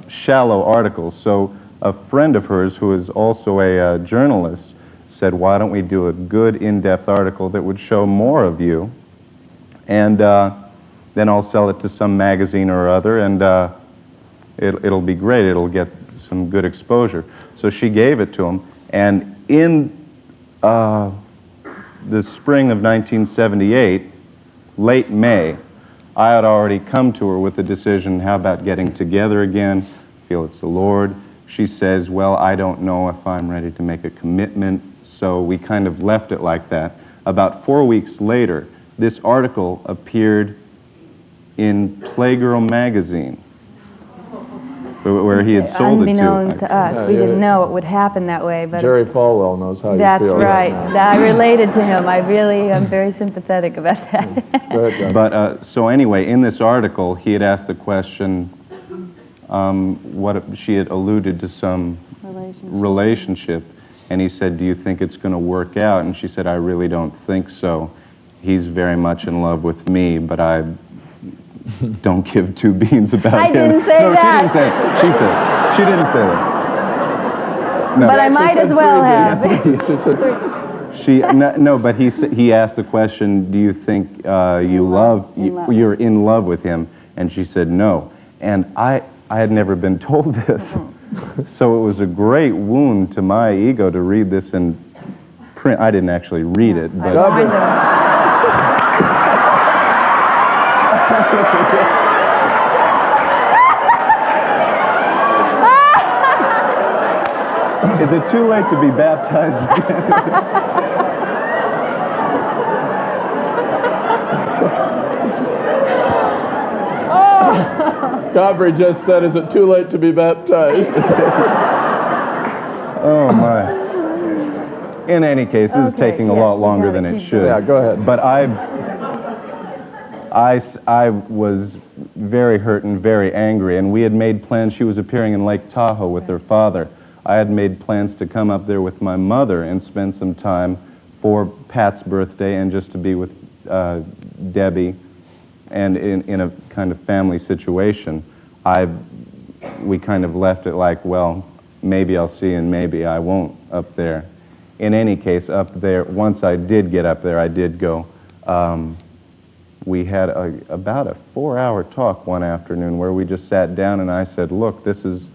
shallow articles. So a friend of hers who is also a journalist said, why don't we do a good in-depth article that would show more of you? And then I'll sell it to some magazine or other, and it'll be great. It'll get some good exposure. So she gave it to him, and in the spring of 1978, late May, I had already come to her with the decision, how about getting together again? Feel it's the Lord. She says, well, I don't know if I'm ready to make a commitment, so we kind of left it like that. About 4 weeks later, this article appeared in Playgirl magazine, where he had sold it to.
Unbeknownst to us.
Yeah,
We
yeah.
didn't know it would happen that way, but
Jerry Falwell knows how you
that's
feel.
right.
Now.
I related to him. I'm very sympathetic about that.
Go ahead, John.
But so anyway, in this article, he had asked the question, she had alluded to some relationship, and he said, do you think it's going to work out? And she said, I really don't think so. He's very much in love with me, but I don't give two beans about
I
him.
didn't say
no,
that.
she didn't say it. She didn't say that. No.
But I might as well have.
But he asked the question, do you think you're in love with him? And she said no. And I had never been told this. So it was a great wound to my ego to read this in print. I didn't actually read it, but is it too late to be baptized again?
Gabri just said, is it too late to be baptized?
Oh my. In any case, this is taking a lot longer than it should.
Yeah, go ahead.
But I was very hurt and very angry, and we had made plans. She was appearing in Lake Tahoe with her father. I had made plans to come up there with my mother and spend some time for Pat's birthday and just to be with Debbie, and in a kind of family situation. We kind of left it like, well, maybe I'll see and maybe I won't up there. In any case, up there, once I did get up there, I did go. We had about a 4-hour talk one afternoon where we just sat down and I said, look, this is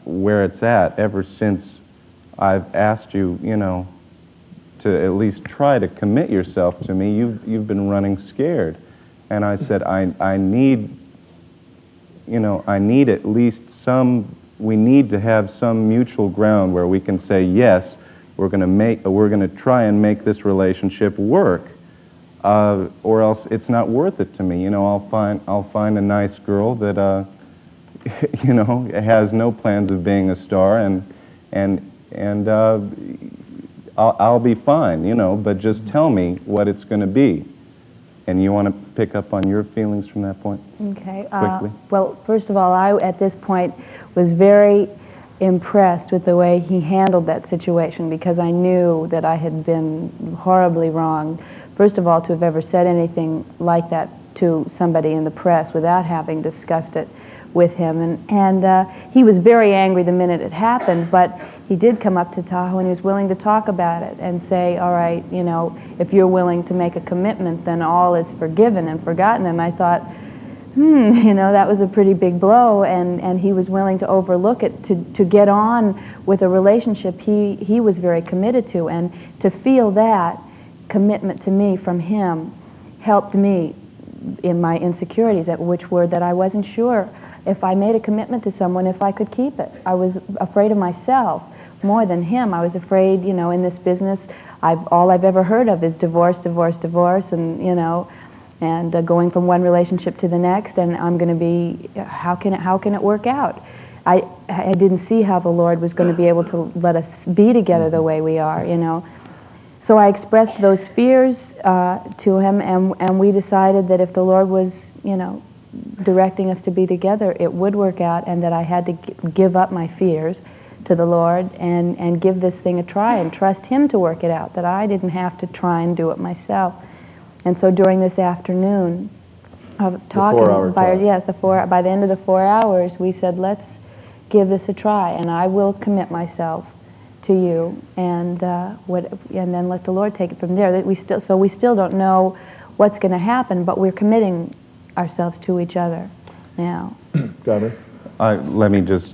where it's at. Ever since I've asked you, to at least try to commit yourself to me, you've been running scared. And I said, I need at least some we need to have some mutual ground where we can say, yes, we're going to try and make this relationship work, or else it's not worth it to me. You know, I'll find a nice girl that you know, has no plans of being a star, and I'll be fine, you know, but just tell me what it's going to be. And you want to pick up on your feelings from that point?
Okay.
Quickly.
Well, first of all, I, at this point, was very impressed with the way he handled that situation, because I knew that I had been horribly wrong. First of all, to have ever said anything like that to somebody in the press without having discussed it with him. And he was very angry the minute it happened, but he did come up to Tahoe and he was willing to talk about it and say, all right, you know, if you're willing to make a commitment, then all is forgiven and forgotten. And I thought, you know, that was a pretty big blow, and he was willing to overlook it to get on with a relationship he was very committed to. And to feel that commitment to me from him helped me in my insecurities, which were that I wasn't sure if I made a commitment to someone, if I could keep it. I was afraid of myself more than him. I was afraid, you know, in this business, all I've ever heard of is divorce, divorce, divorce, and, you know, and going from one relationship to the next, and I'm going to be, how can it work out? I didn't see how the Lord was going to be able to let us be together the way we are, you know. So I expressed those fears to him, and we decided that if the Lord was, you know, directing us to be together, it would work out, and that I had to give up my fears to the Lord and give this thing a try and trust Him to work it out, that I didn't have to try and do it myself. And so during this afternoon of talking, by the end of the 4 hours, we said, let's give this a try, and I will commit myself to you, and then let the Lord take it from there. So we still don't know what's going to happen, but we're committing ourselves to each other now.
Gabri?
Let me just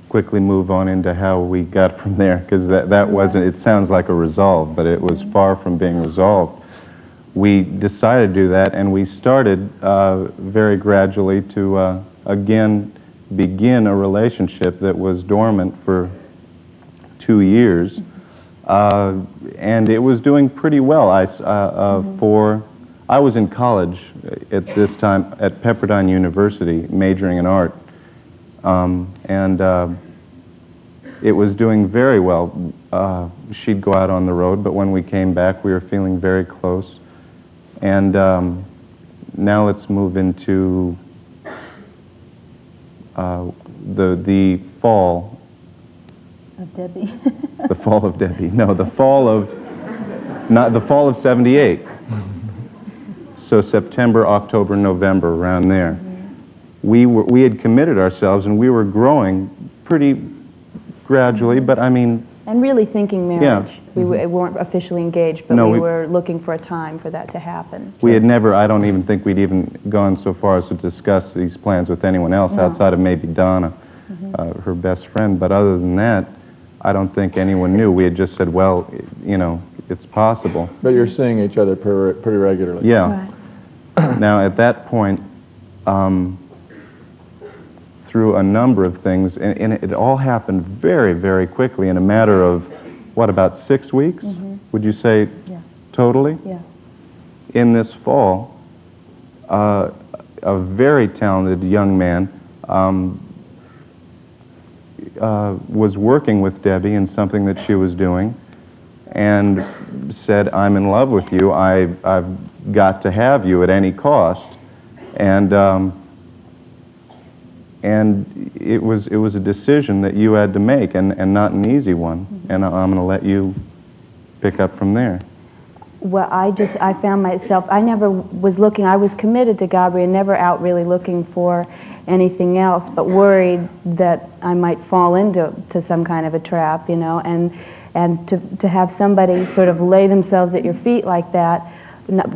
quickly move on into how we got from there, because that wasn't, it sounds like a resolve, but it was far from being resolved. We decided to do that, and we started very gradually to again begin a relationship that was dormant for 2 years, and it was doing pretty well. I was in college at this time at Pepperdine University, majoring in art, and it was doing very well. She'd go out on the road, but when we came back, we were feeling very close. And now let's move into the fall
Of Debby.
The fall of Debby. No, the fall of, not the fall of 78. So September, October, November, around there. Mm-hmm. We had committed ourselves, and we were growing pretty gradually, but I mean...
And really thinking marriage.
Yeah.
We weren't officially engaged, but
no,
we were looking for a time for that to happen.
We had never, I don't even think we'd even gone so far as to discuss these plans with anyone else outside of maybe Donna, her best friend, but other than that, I don't think anyone knew. We had just said, well, you know, it's possible.
But you're seeing each other pretty regularly.
Yeah.
Right.
Now, at that point, through a number of things, and it all happened very, very quickly in a matter of, what, about 6 weeks? Would you say totally?
Yeah.
In this fall, a very talented young man was working with Debby in something that she was doing, and said, I'm in love with you, I've got to have you at any cost. And it was a decision that you had to make, and not an easy one. And I'm going to let you pick up from there.
Well, I found myself, I never was looking, I was committed to Gabri and never out really looking for anything else, but worried that I might fall into some kind of a trap, you know, and to have somebody sort of lay themselves at your feet like that,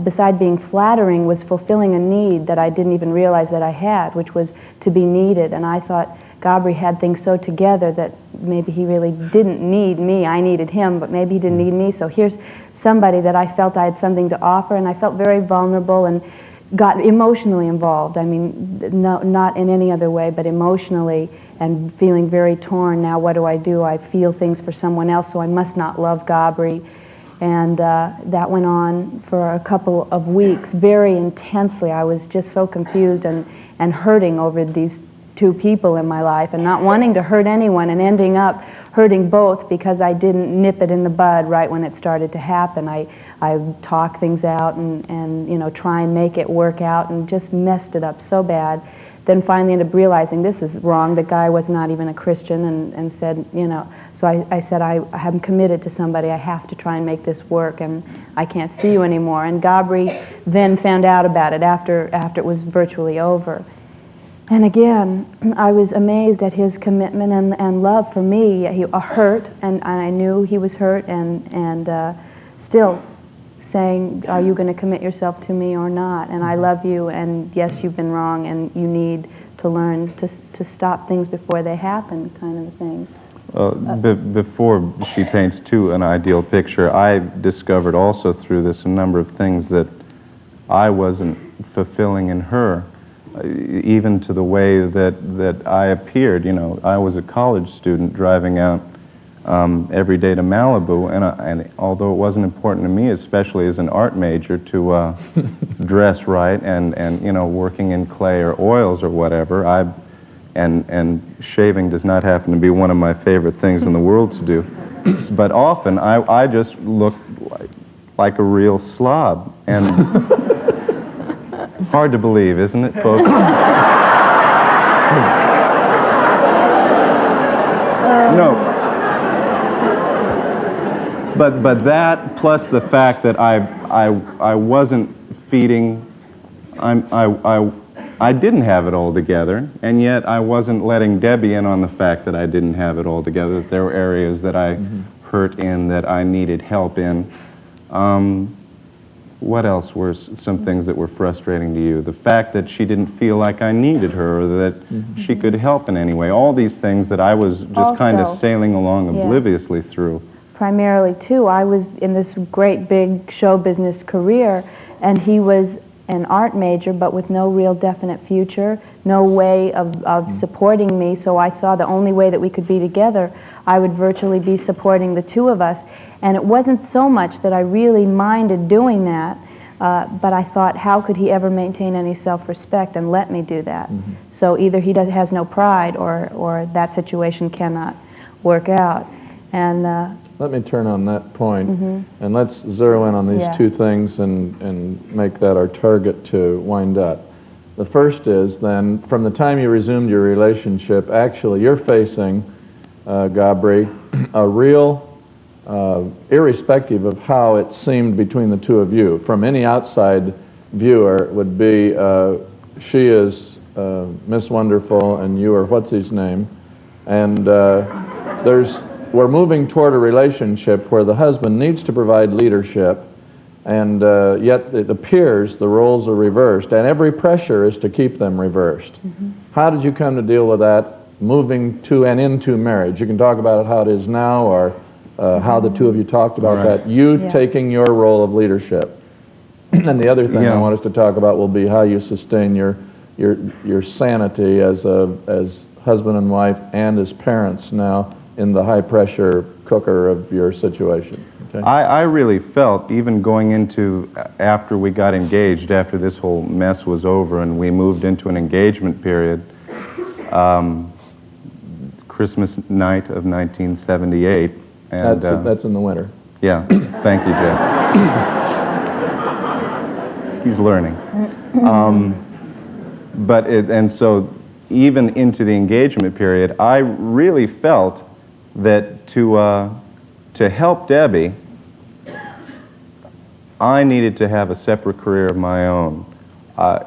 beside being flattering, was fulfilling a need that I didn't even realize that I had, which was to be needed. And I thought Gabri had things so together that maybe he really didn't need me. I needed him, but maybe he didn't need me. So here's somebody that I felt I had something to offer, and I felt very vulnerable and got emotionally involved. I mean, no, not in any other way, but emotionally, and feeling very torn. Now what do? I feel things for someone else, so I must not love Gabri. And that went on for a couple of weeks, very intensely. I was just so confused and hurting over these two people in my life, and not wanting to hurt anyone, and ending up hurting both because I didn't nip it in the bud right when it started to happen. I talk things out and you know, try and make it work out, and just messed it up so bad. Then finally ended up realizing this is wrong. The guy was not even a Christian, and said, you know, so I said, I'm committed to somebody. I have to try and make this work, and I can't see you anymore. And Gabri then found out about it after it was virtually over. And again, I was amazed at his commitment and love for me. He hurt, and I knew he was hurt, and still saying, are you going to commit yourself to me or not? And I love you, and yes, you've been wrong, and you need to learn to stop things before they happen, kind of a thing.
Before she paints too an ideal picture, I discovered also through this a number of things that I wasn't fulfilling in her, even to the way that I appeared. You know, I was a college student driving out every day to Malibu, and although it wasn't important to me, especially as an art major, to dress right and you know, working in clay or oils or whatever, and shaving does not happen to be one of my favorite things in the world to do. But often I just looked like a real slob, and hard to believe, isn't it, folks? No. But that, plus the fact that I wasn't feeding, I didn't have it all together, and yet I wasn't letting Debby in on the fact that I didn't have it all together, that there were areas that I hurt in, that I needed help in. What else were some things that were frustrating to you? The fact that she didn't feel like I needed her, or that she could help in any way. All these things that I was just
Also,
kind of sailing along obliviously through.
Primarily, too, I was in this great big show business career, and he was an art major, but with no real definite future, no way of supporting me. So I saw the only way that we could be together, I would virtually be supporting the two of us. And it wasn't so much that I really minded doing that, but I thought, how could he ever maintain any self-respect and let me do that? So either he has no pride, or that situation cannot work out. And
let me turn on that point, and let's zero in on these two things and make that our target to wind up. The first is then, from the time you resumed your relationship, actually you're facing, Gabri, a real, irrespective of how it seemed between the two of you, from any outside viewer, it would be, she is Miss Wonderful and you are what's his name, and we're moving toward a relationship where the husband needs to provide leadership, and yet it appears the roles are reversed, and every pressure is to keep them reversed. How did you come to deal with that, moving to and into marriage? You can talk about it how it is now, or how the two of you talked about that. You taking your role of leadership. And the other thing I want us to talk about will be how you sustain your sanity as husband and wife and as parents now in the high-pressure cooker of your situation. Okay?
I really felt, even going into, after we got engaged, after this whole mess was over and we moved into an engagement period, Christmas night of 1978. And,
that's in the winter.
Yeah, thank you, Jeff. He's learning. And so even into the engagement period, I really felt that to help Debby, I needed to have a separate career of my own.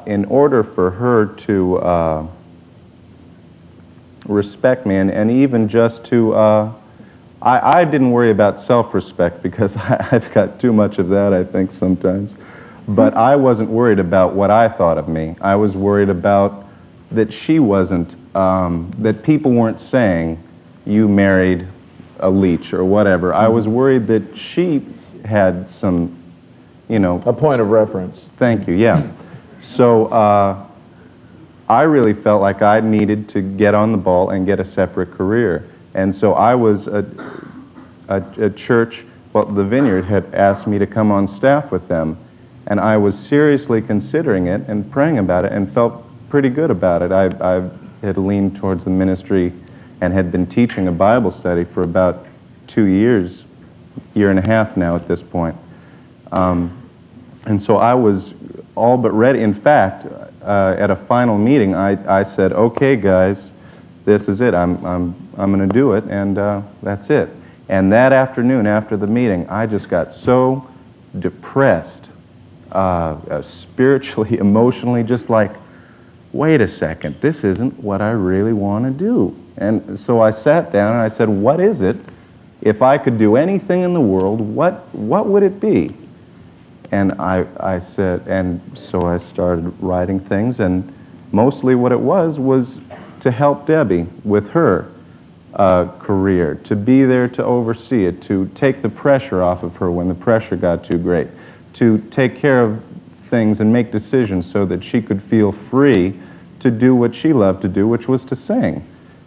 In order for her to respect me, and even just to, I didn't worry about self-respect, because I've got too much of that, I think, sometimes. But I wasn't worried about what I thought of me. I was worried about that she wasn't, that people weren't saying, you married a leech or whatever. I was worried that she had some, you know...
A point of reference.
Thank you, yeah. So I really felt like I needed to get on the ball and get a separate career. And so I was a church, well, the Vineyard had asked me to come on staff with them. And I was seriously considering it and praying about it and felt pretty good about it. I had leaned towards the ministry and had been teaching a Bible study for about 2 years, year and a half now at this point. And so I was all but ready. In fact, at a final meeting, I said, "Okay, guys, this is it. I'm going to do it, and that's it." And that afternoon, after the meeting, I just got so depressed, spiritually, emotionally, just like, wait a second, this isn't what I really want to do. And so I sat down and I said, what is it? If I could do anything in the world, what would it be? And I said, and so I started writing things, and mostly what it was to help Debbie with her career, to be there to oversee it, to take the pressure off of her when the pressure got too great, to take care of things and make decisions so that she could feel free to do what she loved to do, which was to sing.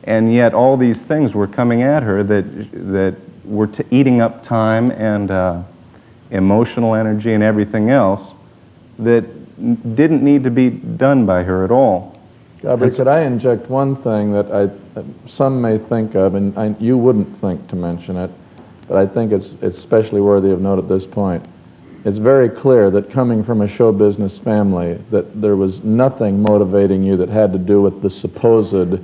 And yet all these things were coming at her that were eating up time and emotional energy and everything else that didn't need to be done by her at all.
Gabri, could I inject one thing that some may think of, and you wouldn't think to mention it, but I think it's especially worthy of note at this point. It's very clear that coming from a show business family, that there was nothing motivating you that had to do with the supposition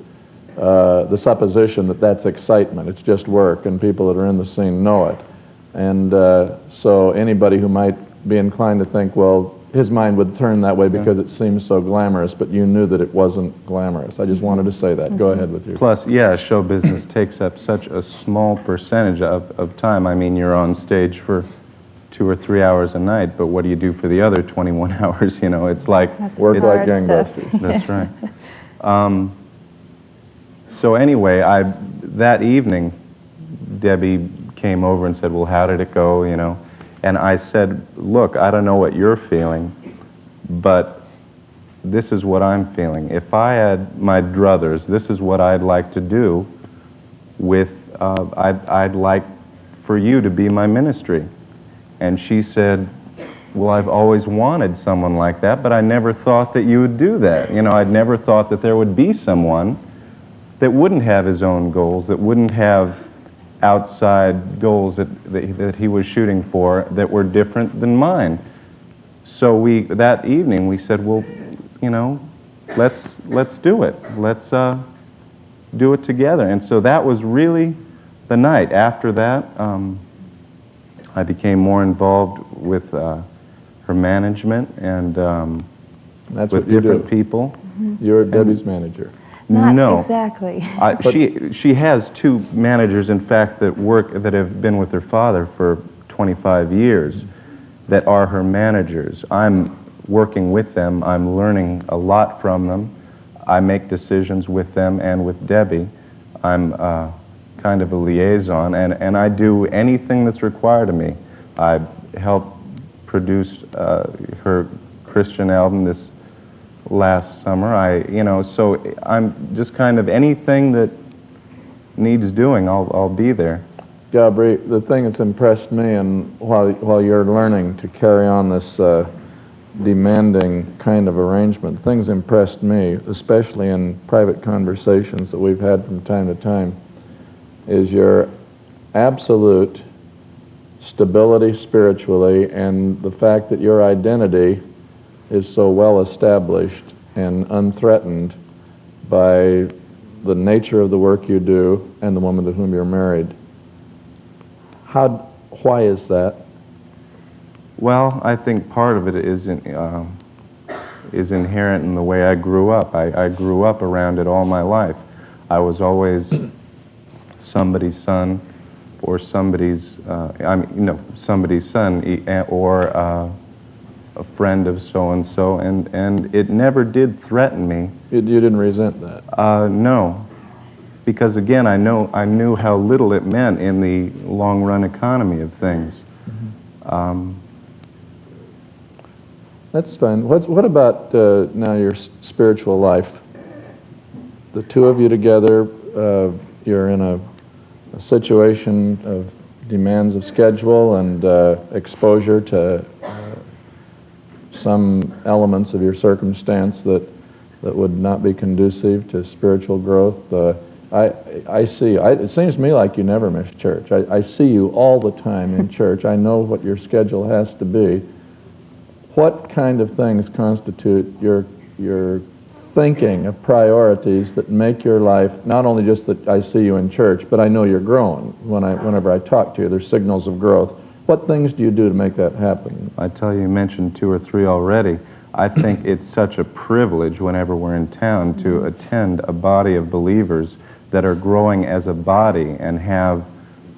that that's excitement. It's just work, and people that are in the scene know it. And so anybody who might be inclined to think, well, his mind would turn that way because it seems so glamorous, but you knew that it wasn't glamorous. I just wanted to say that. Go ahead with you.
Plus, yeah, show business takes up such a small percentage of time. I mean, you're on stage for 2 or 3 hours a night, but what do you do for the other 21 hours? You know, it's like...
Work like gangbusters.
That's right. So anyway, that evening, Debbie came over and said, well, how did it go, you know? And I said, look, I don't know what you're feeling, but this is what I'm feeling. If I had my druthers, this is what I'd like to do with, I'd like for you to be my ministry. And she said, well, I've always wanted someone like that, but I never thought that you would do that. You know, I'd never thought that there would be someone that wouldn't have his own goals, that wouldn't have outside goals that he was shooting for that were different than mine. So that evening we said, well, you know, let's do it. Let's do it together. And so that was really the night. After that, I became more involved with her management and
That's
with
what you
different
do.
people.
Mm-hmm. You're Debbie's manager.
Not exactly.
She has 2 managers, in fact, that have been with her father for 25 years, that are her managers. I'm working with them. I'm learning a lot from them. I make decisions with them and with Debbie. I'm kind of a liaison, and I do anything that's required of me. I helped produce her Christian album this last summer. So I'm just kind of anything that needs doing, I'll be there.
Gabri, the thing that's impressed me, and while you're learning to carry on this demanding kind of arrangement, things impressed me, especially in private conversations that we've had from time to time, is your absolute stability spiritually and the fact that your identity is so well established and unthreatened by the nature of the work you do and the woman to whom you're married. Why is that?
Well, I think part of it is inherent in the way I grew up. I grew up around it all my life. I was always somebody's son, or somebody's somebody's son, or a friend of so-and-so, and it never did threaten me.
You didn't resent that?
No, because again, I knew how little it meant in the long-run economy of things.
Mm-hmm. That's fine. What about now your spiritual life? The two of you together, you're in a situation of demands of schedule and exposure to some elements of your circumstance that would not be conducive to spiritual growth. I see, it seems to me like you never miss church. I see you all the time in church. I know what your schedule has to be. What kind of things constitute your thinking of priorities that make your life, not only just that I see you in church, but I know you're growing whenever I talk to you. There's signals of growth. What things do you do to make that happen?
I tell you, you mentioned 2 or 3 already. I think it's such a privilege whenever we're in town to attend a body of believers that are growing as a body and have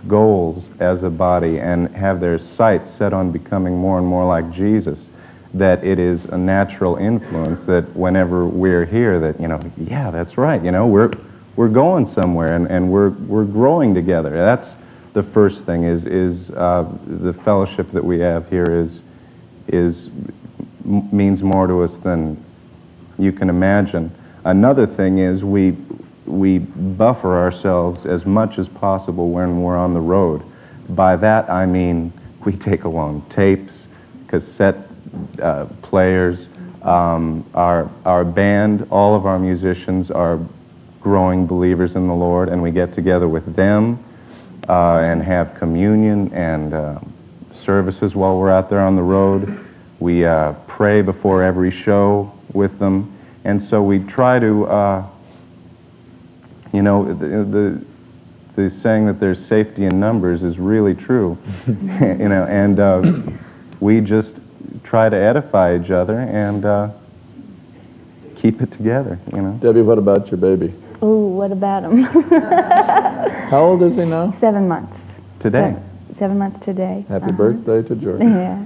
goals as a body and have their sights set on becoming more and more like Jesus, that it is a natural influence that whenever we're here that, yeah, that's right, we're going somewhere and we're growing together. That's the first thing is the fellowship that we have here means more to us than you can imagine. Another thing is we buffer ourselves as much as possible when we're on the road. By that I mean we take along tapes, cassette players, our band, all of our musicians are growing believers in the Lord, and we get together with them and have communion and services while we're out there on the road. We pray before every show with them, and so we try to, the saying that there's safety in numbers is really true, and we just try to edify each other and keep it together,
Debbie, what about your baby?
Ooh, what about him?
How old is he now?
7 months.
Today.
7 months today.
Happy birthday to George.
Yeah,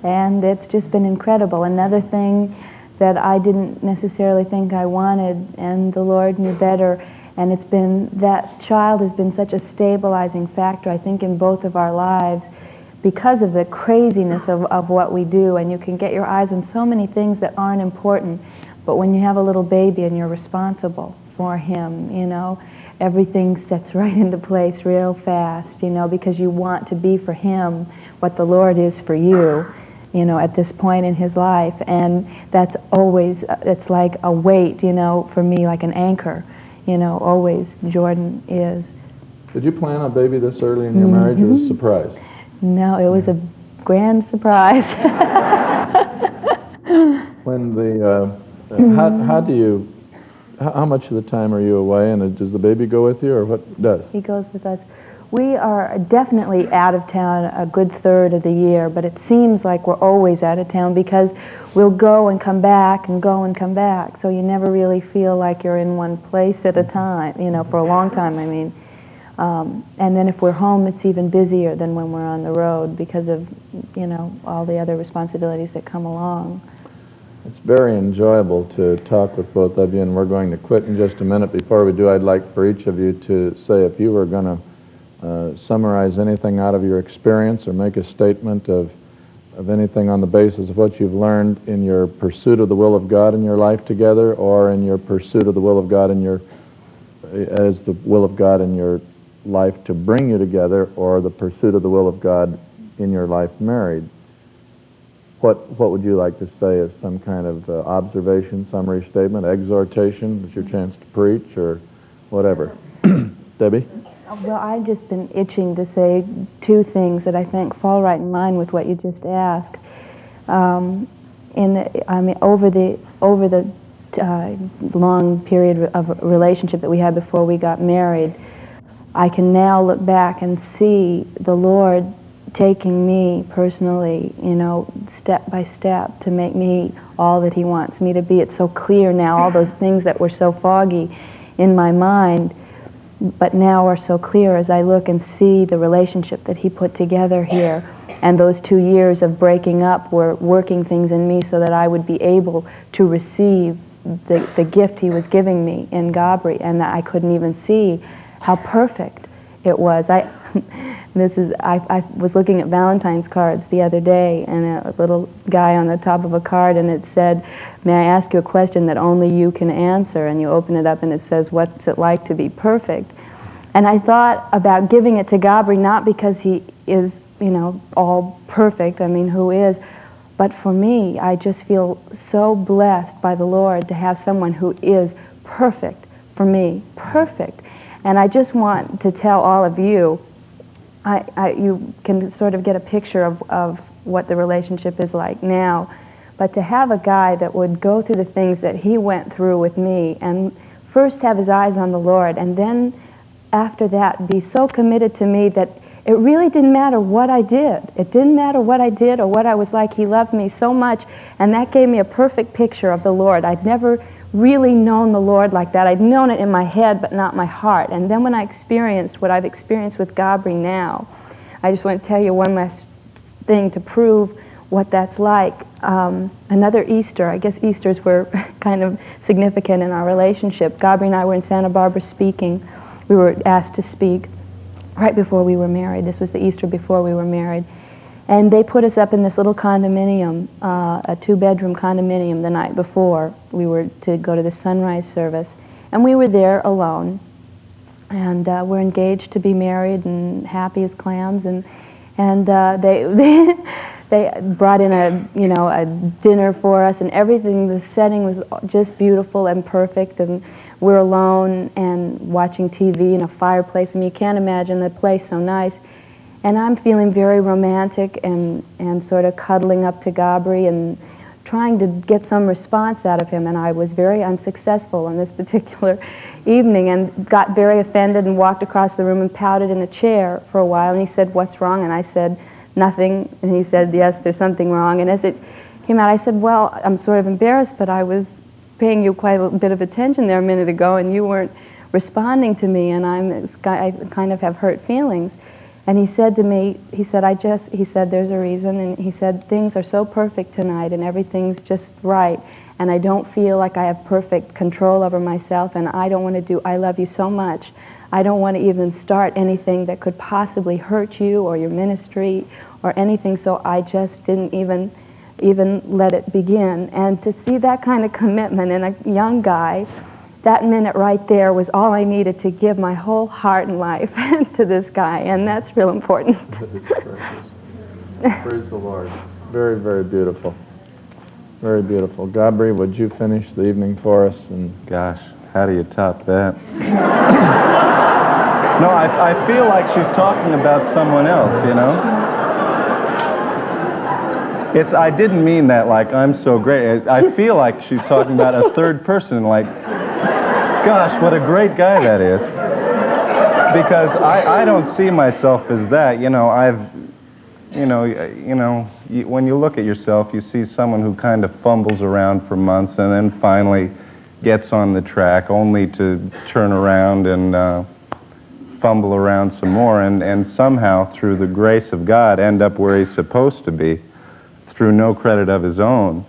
and it's just been incredible. Another thing that I didn't necessarily think I wanted, and the Lord knew better, and it's been, that child has been such a stabilizing factor, I think, in both of our lives because of the craziness of what we do, and you can get your eyes on so many things that aren't important, but when you have a little baby and you're responsible for him, everything sets right into place real fast, because you want to be for him what the Lord is for you, at this point in his life. And that's always, it's like a weight, for me, like an anchor, always Jordan is.
Did you plan a baby this early in your marriage, or was it a surprise?
No, it was a grand surprise.
When how much of the time are you away, and does the baby go with you, or what does?
He goes with us. We are definitely out of town a good third of the year, but it seems like we're always out of town because we'll go and come back and go and come back. So you never really feel like you're in one place at a time, for a long time, I mean. And then if we're home, it's even busier than when we're on the road because of, all the other responsibilities that come along.
It's very enjoyable to talk with both of you, and we're going to quit in just a minute. Before we do, I'd like for each of you to say if you were going to summarize anything out of your experience or make a statement of anything on the basis of what you've learned in your pursuit of the will of God in your life together, or in your pursuit of the will of God in your life to bring you together, or the pursuit of the will of God in your life married. What would you like to say as some kind of observation, summary statement, exhortation? It's your chance to preach or whatever. Debbie?
Well, I've just been itching to say 2 things that I think fall right in line with what you just asked. Over the long period of relationship that we had before we got married, I can now look back and see the Lord taking me personally, step by step to make me all that he wants me to be. It's so clear now, all those things that were so foggy in my mind, but now are so clear as I look and see the relationship that he put together here. And those 2 years of breaking up were working things in me so that I would be able to receive the gift he was giving me in Gabri, and that I couldn't even see how perfect it was. I was looking at Valentine's cards the other day, and a little guy on the top of a card, and it said, "May I ask you a question that only you can answer?" And you open it up, and it says, "What's it like to be perfect?" And I thought about giving it to Gabri, not because he is, all perfect. I mean, who is? But for me, I just feel so blessed by the Lord to have someone who is perfect for me, perfect. And I just want to tell all of you, you can sort of get a picture of what the relationship is like now, but to have a guy that would go through the things that he went through with me, and first have his eyes on the Lord, and then after that be so committed to me that it really didn't matter what I did. It didn't matter what I did or what I was like. He loved me so much, and that gave me a perfect picture of the Lord. I'd never really known the Lord like that. I'd known it in my head, but not my heart. And then when I experienced what I've experienced with Gabri now, I just want to tell you one last thing to prove what that's like. Another Easter, I guess Easters were kind of significant in our relationship. Gabri and I were in Santa Barbara speaking. We were asked to speak right before we were married. This was the Easter before we were married. And they put us up in this little condominium, a 2-bedroom condominium the night before we were to go to the sunrise service. And we were there alone. And we're engaged to be married and happy as clams. And they brought in a dinner for us, and everything. The setting was just beautiful and perfect. And we're alone and watching TV in a fireplace. I mean, you can't imagine the place so nice. And I'm feeling very romantic and sort of cuddling up to Gabri and trying to get some response out of him. And I was very unsuccessful on this particular evening and got very offended and walked across the room and pouted in a chair for a while. And he said, "What's wrong?" And I said, "Nothing." And he said, "Yes, there's something wrong." And as it came out, I said, "Well, I'm sort of embarrassed, but I was paying you quite a bit of attention there a minute ago, and you weren't responding to me, and I kind of have hurt feelings." And he said to me, he said, "There's a reason," and he said, "Things are so perfect tonight, and everything's just right, and I don't feel like I have perfect control over myself, and I don't want to I love you so much, I don't want to even start anything that could possibly hurt you or your ministry or anything, so I just didn't even let it begin." And to see that kind of commitment in a young guy, that minute right there was all I needed to give my whole heart and life to this guy, and that's real important.
Praise the Lord. Very, very beautiful. Very beautiful. Gabri, would you finish the evening for us? And
Gosh, how do you top that? No, I feel like she's talking about someone else, I didn't mean that like I'm so great. I feel like she's talking about a third person, like, gosh, what a great guy that is. Because I don't see myself as that. When you look at yourself, you see someone who kind of fumbles around for months and then finally gets on the track, only to turn around and fumble around some more, and somehow, through the grace of God, end up where he's supposed to be, through no credit of his own.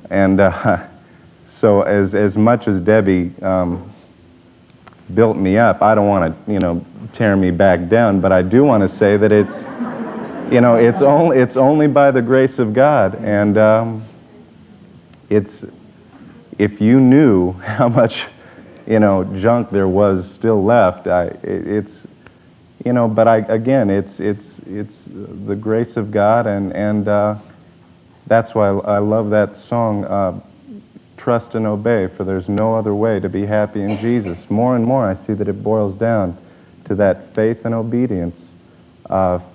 And so as much as Debbie built me up, I don't want to, tear me back down, but I do want to say that it's only by the grace of God. And if you knew how much, junk there was still left, but it's the grace of God, and that's why I love that song, Trust and Obey, for there's no other way to be happy in Jesus. More and more I see that it boils down to that faith and obedience,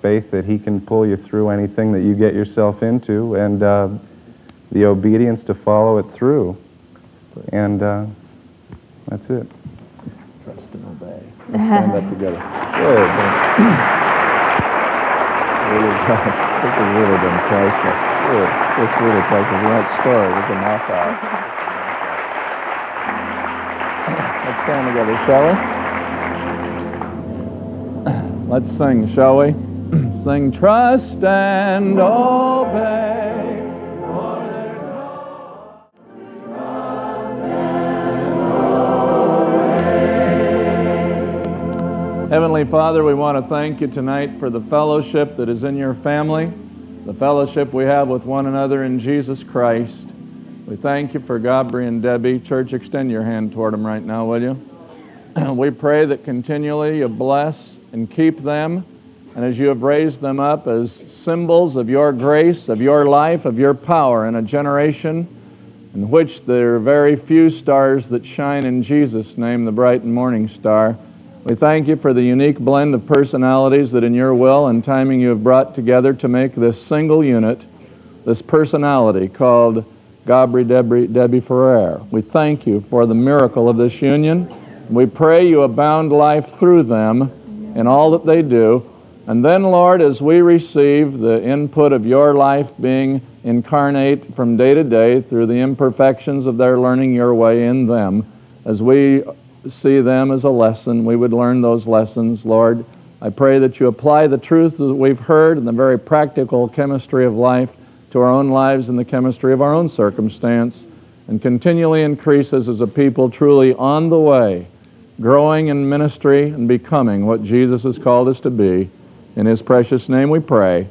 faith that he can pull you through anything that you get yourself into, and the obedience to follow it through. And that's it.
trust and obey. Let's stand up together. Good. This has really been priceless. Good. It's really priceless. That story was a knockout. Let's stand together, shall we? Let's sing, shall we? Sing, trust and obey. Heavenly Heavenly Father, we want to thank you tonight for the fellowship that is in your family, the fellowship we have with one another in Jesus Christ. We thank you for Gabri and Debby. Church, extend your hand toward them right now, will you? We pray that continually you bless and keep them, and as you have raised them up as symbols of your grace, of your life, of your power in a generation in which there are very few stars that shine in Jesus' name, the bright and morning star. We thank you for the unique blend of personalities that in your will and timing you have brought together to make this single unit, this personality called Gabri, Debby, Ferrer. We thank you for the miracle of this union. We pray you abound life through them in all that they do. And then, Lord, as we receive the input of your life being incarnate from day to day through the imperfections of their learning your way in them, as we see them as a lesson, we would learn those lessons, Lord. I pray that you apply the truth that we've heard in the very practical chemistry of life to our own lives and the chemistry of our own circumstance, and continually increase us as a people truly on the way, growing in ministry and becoming what Jesus has called us to be. In his precious name we pray.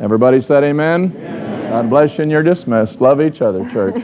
Everybody said amen? Amen. God bless you, and you're dismissed. Love each other, church.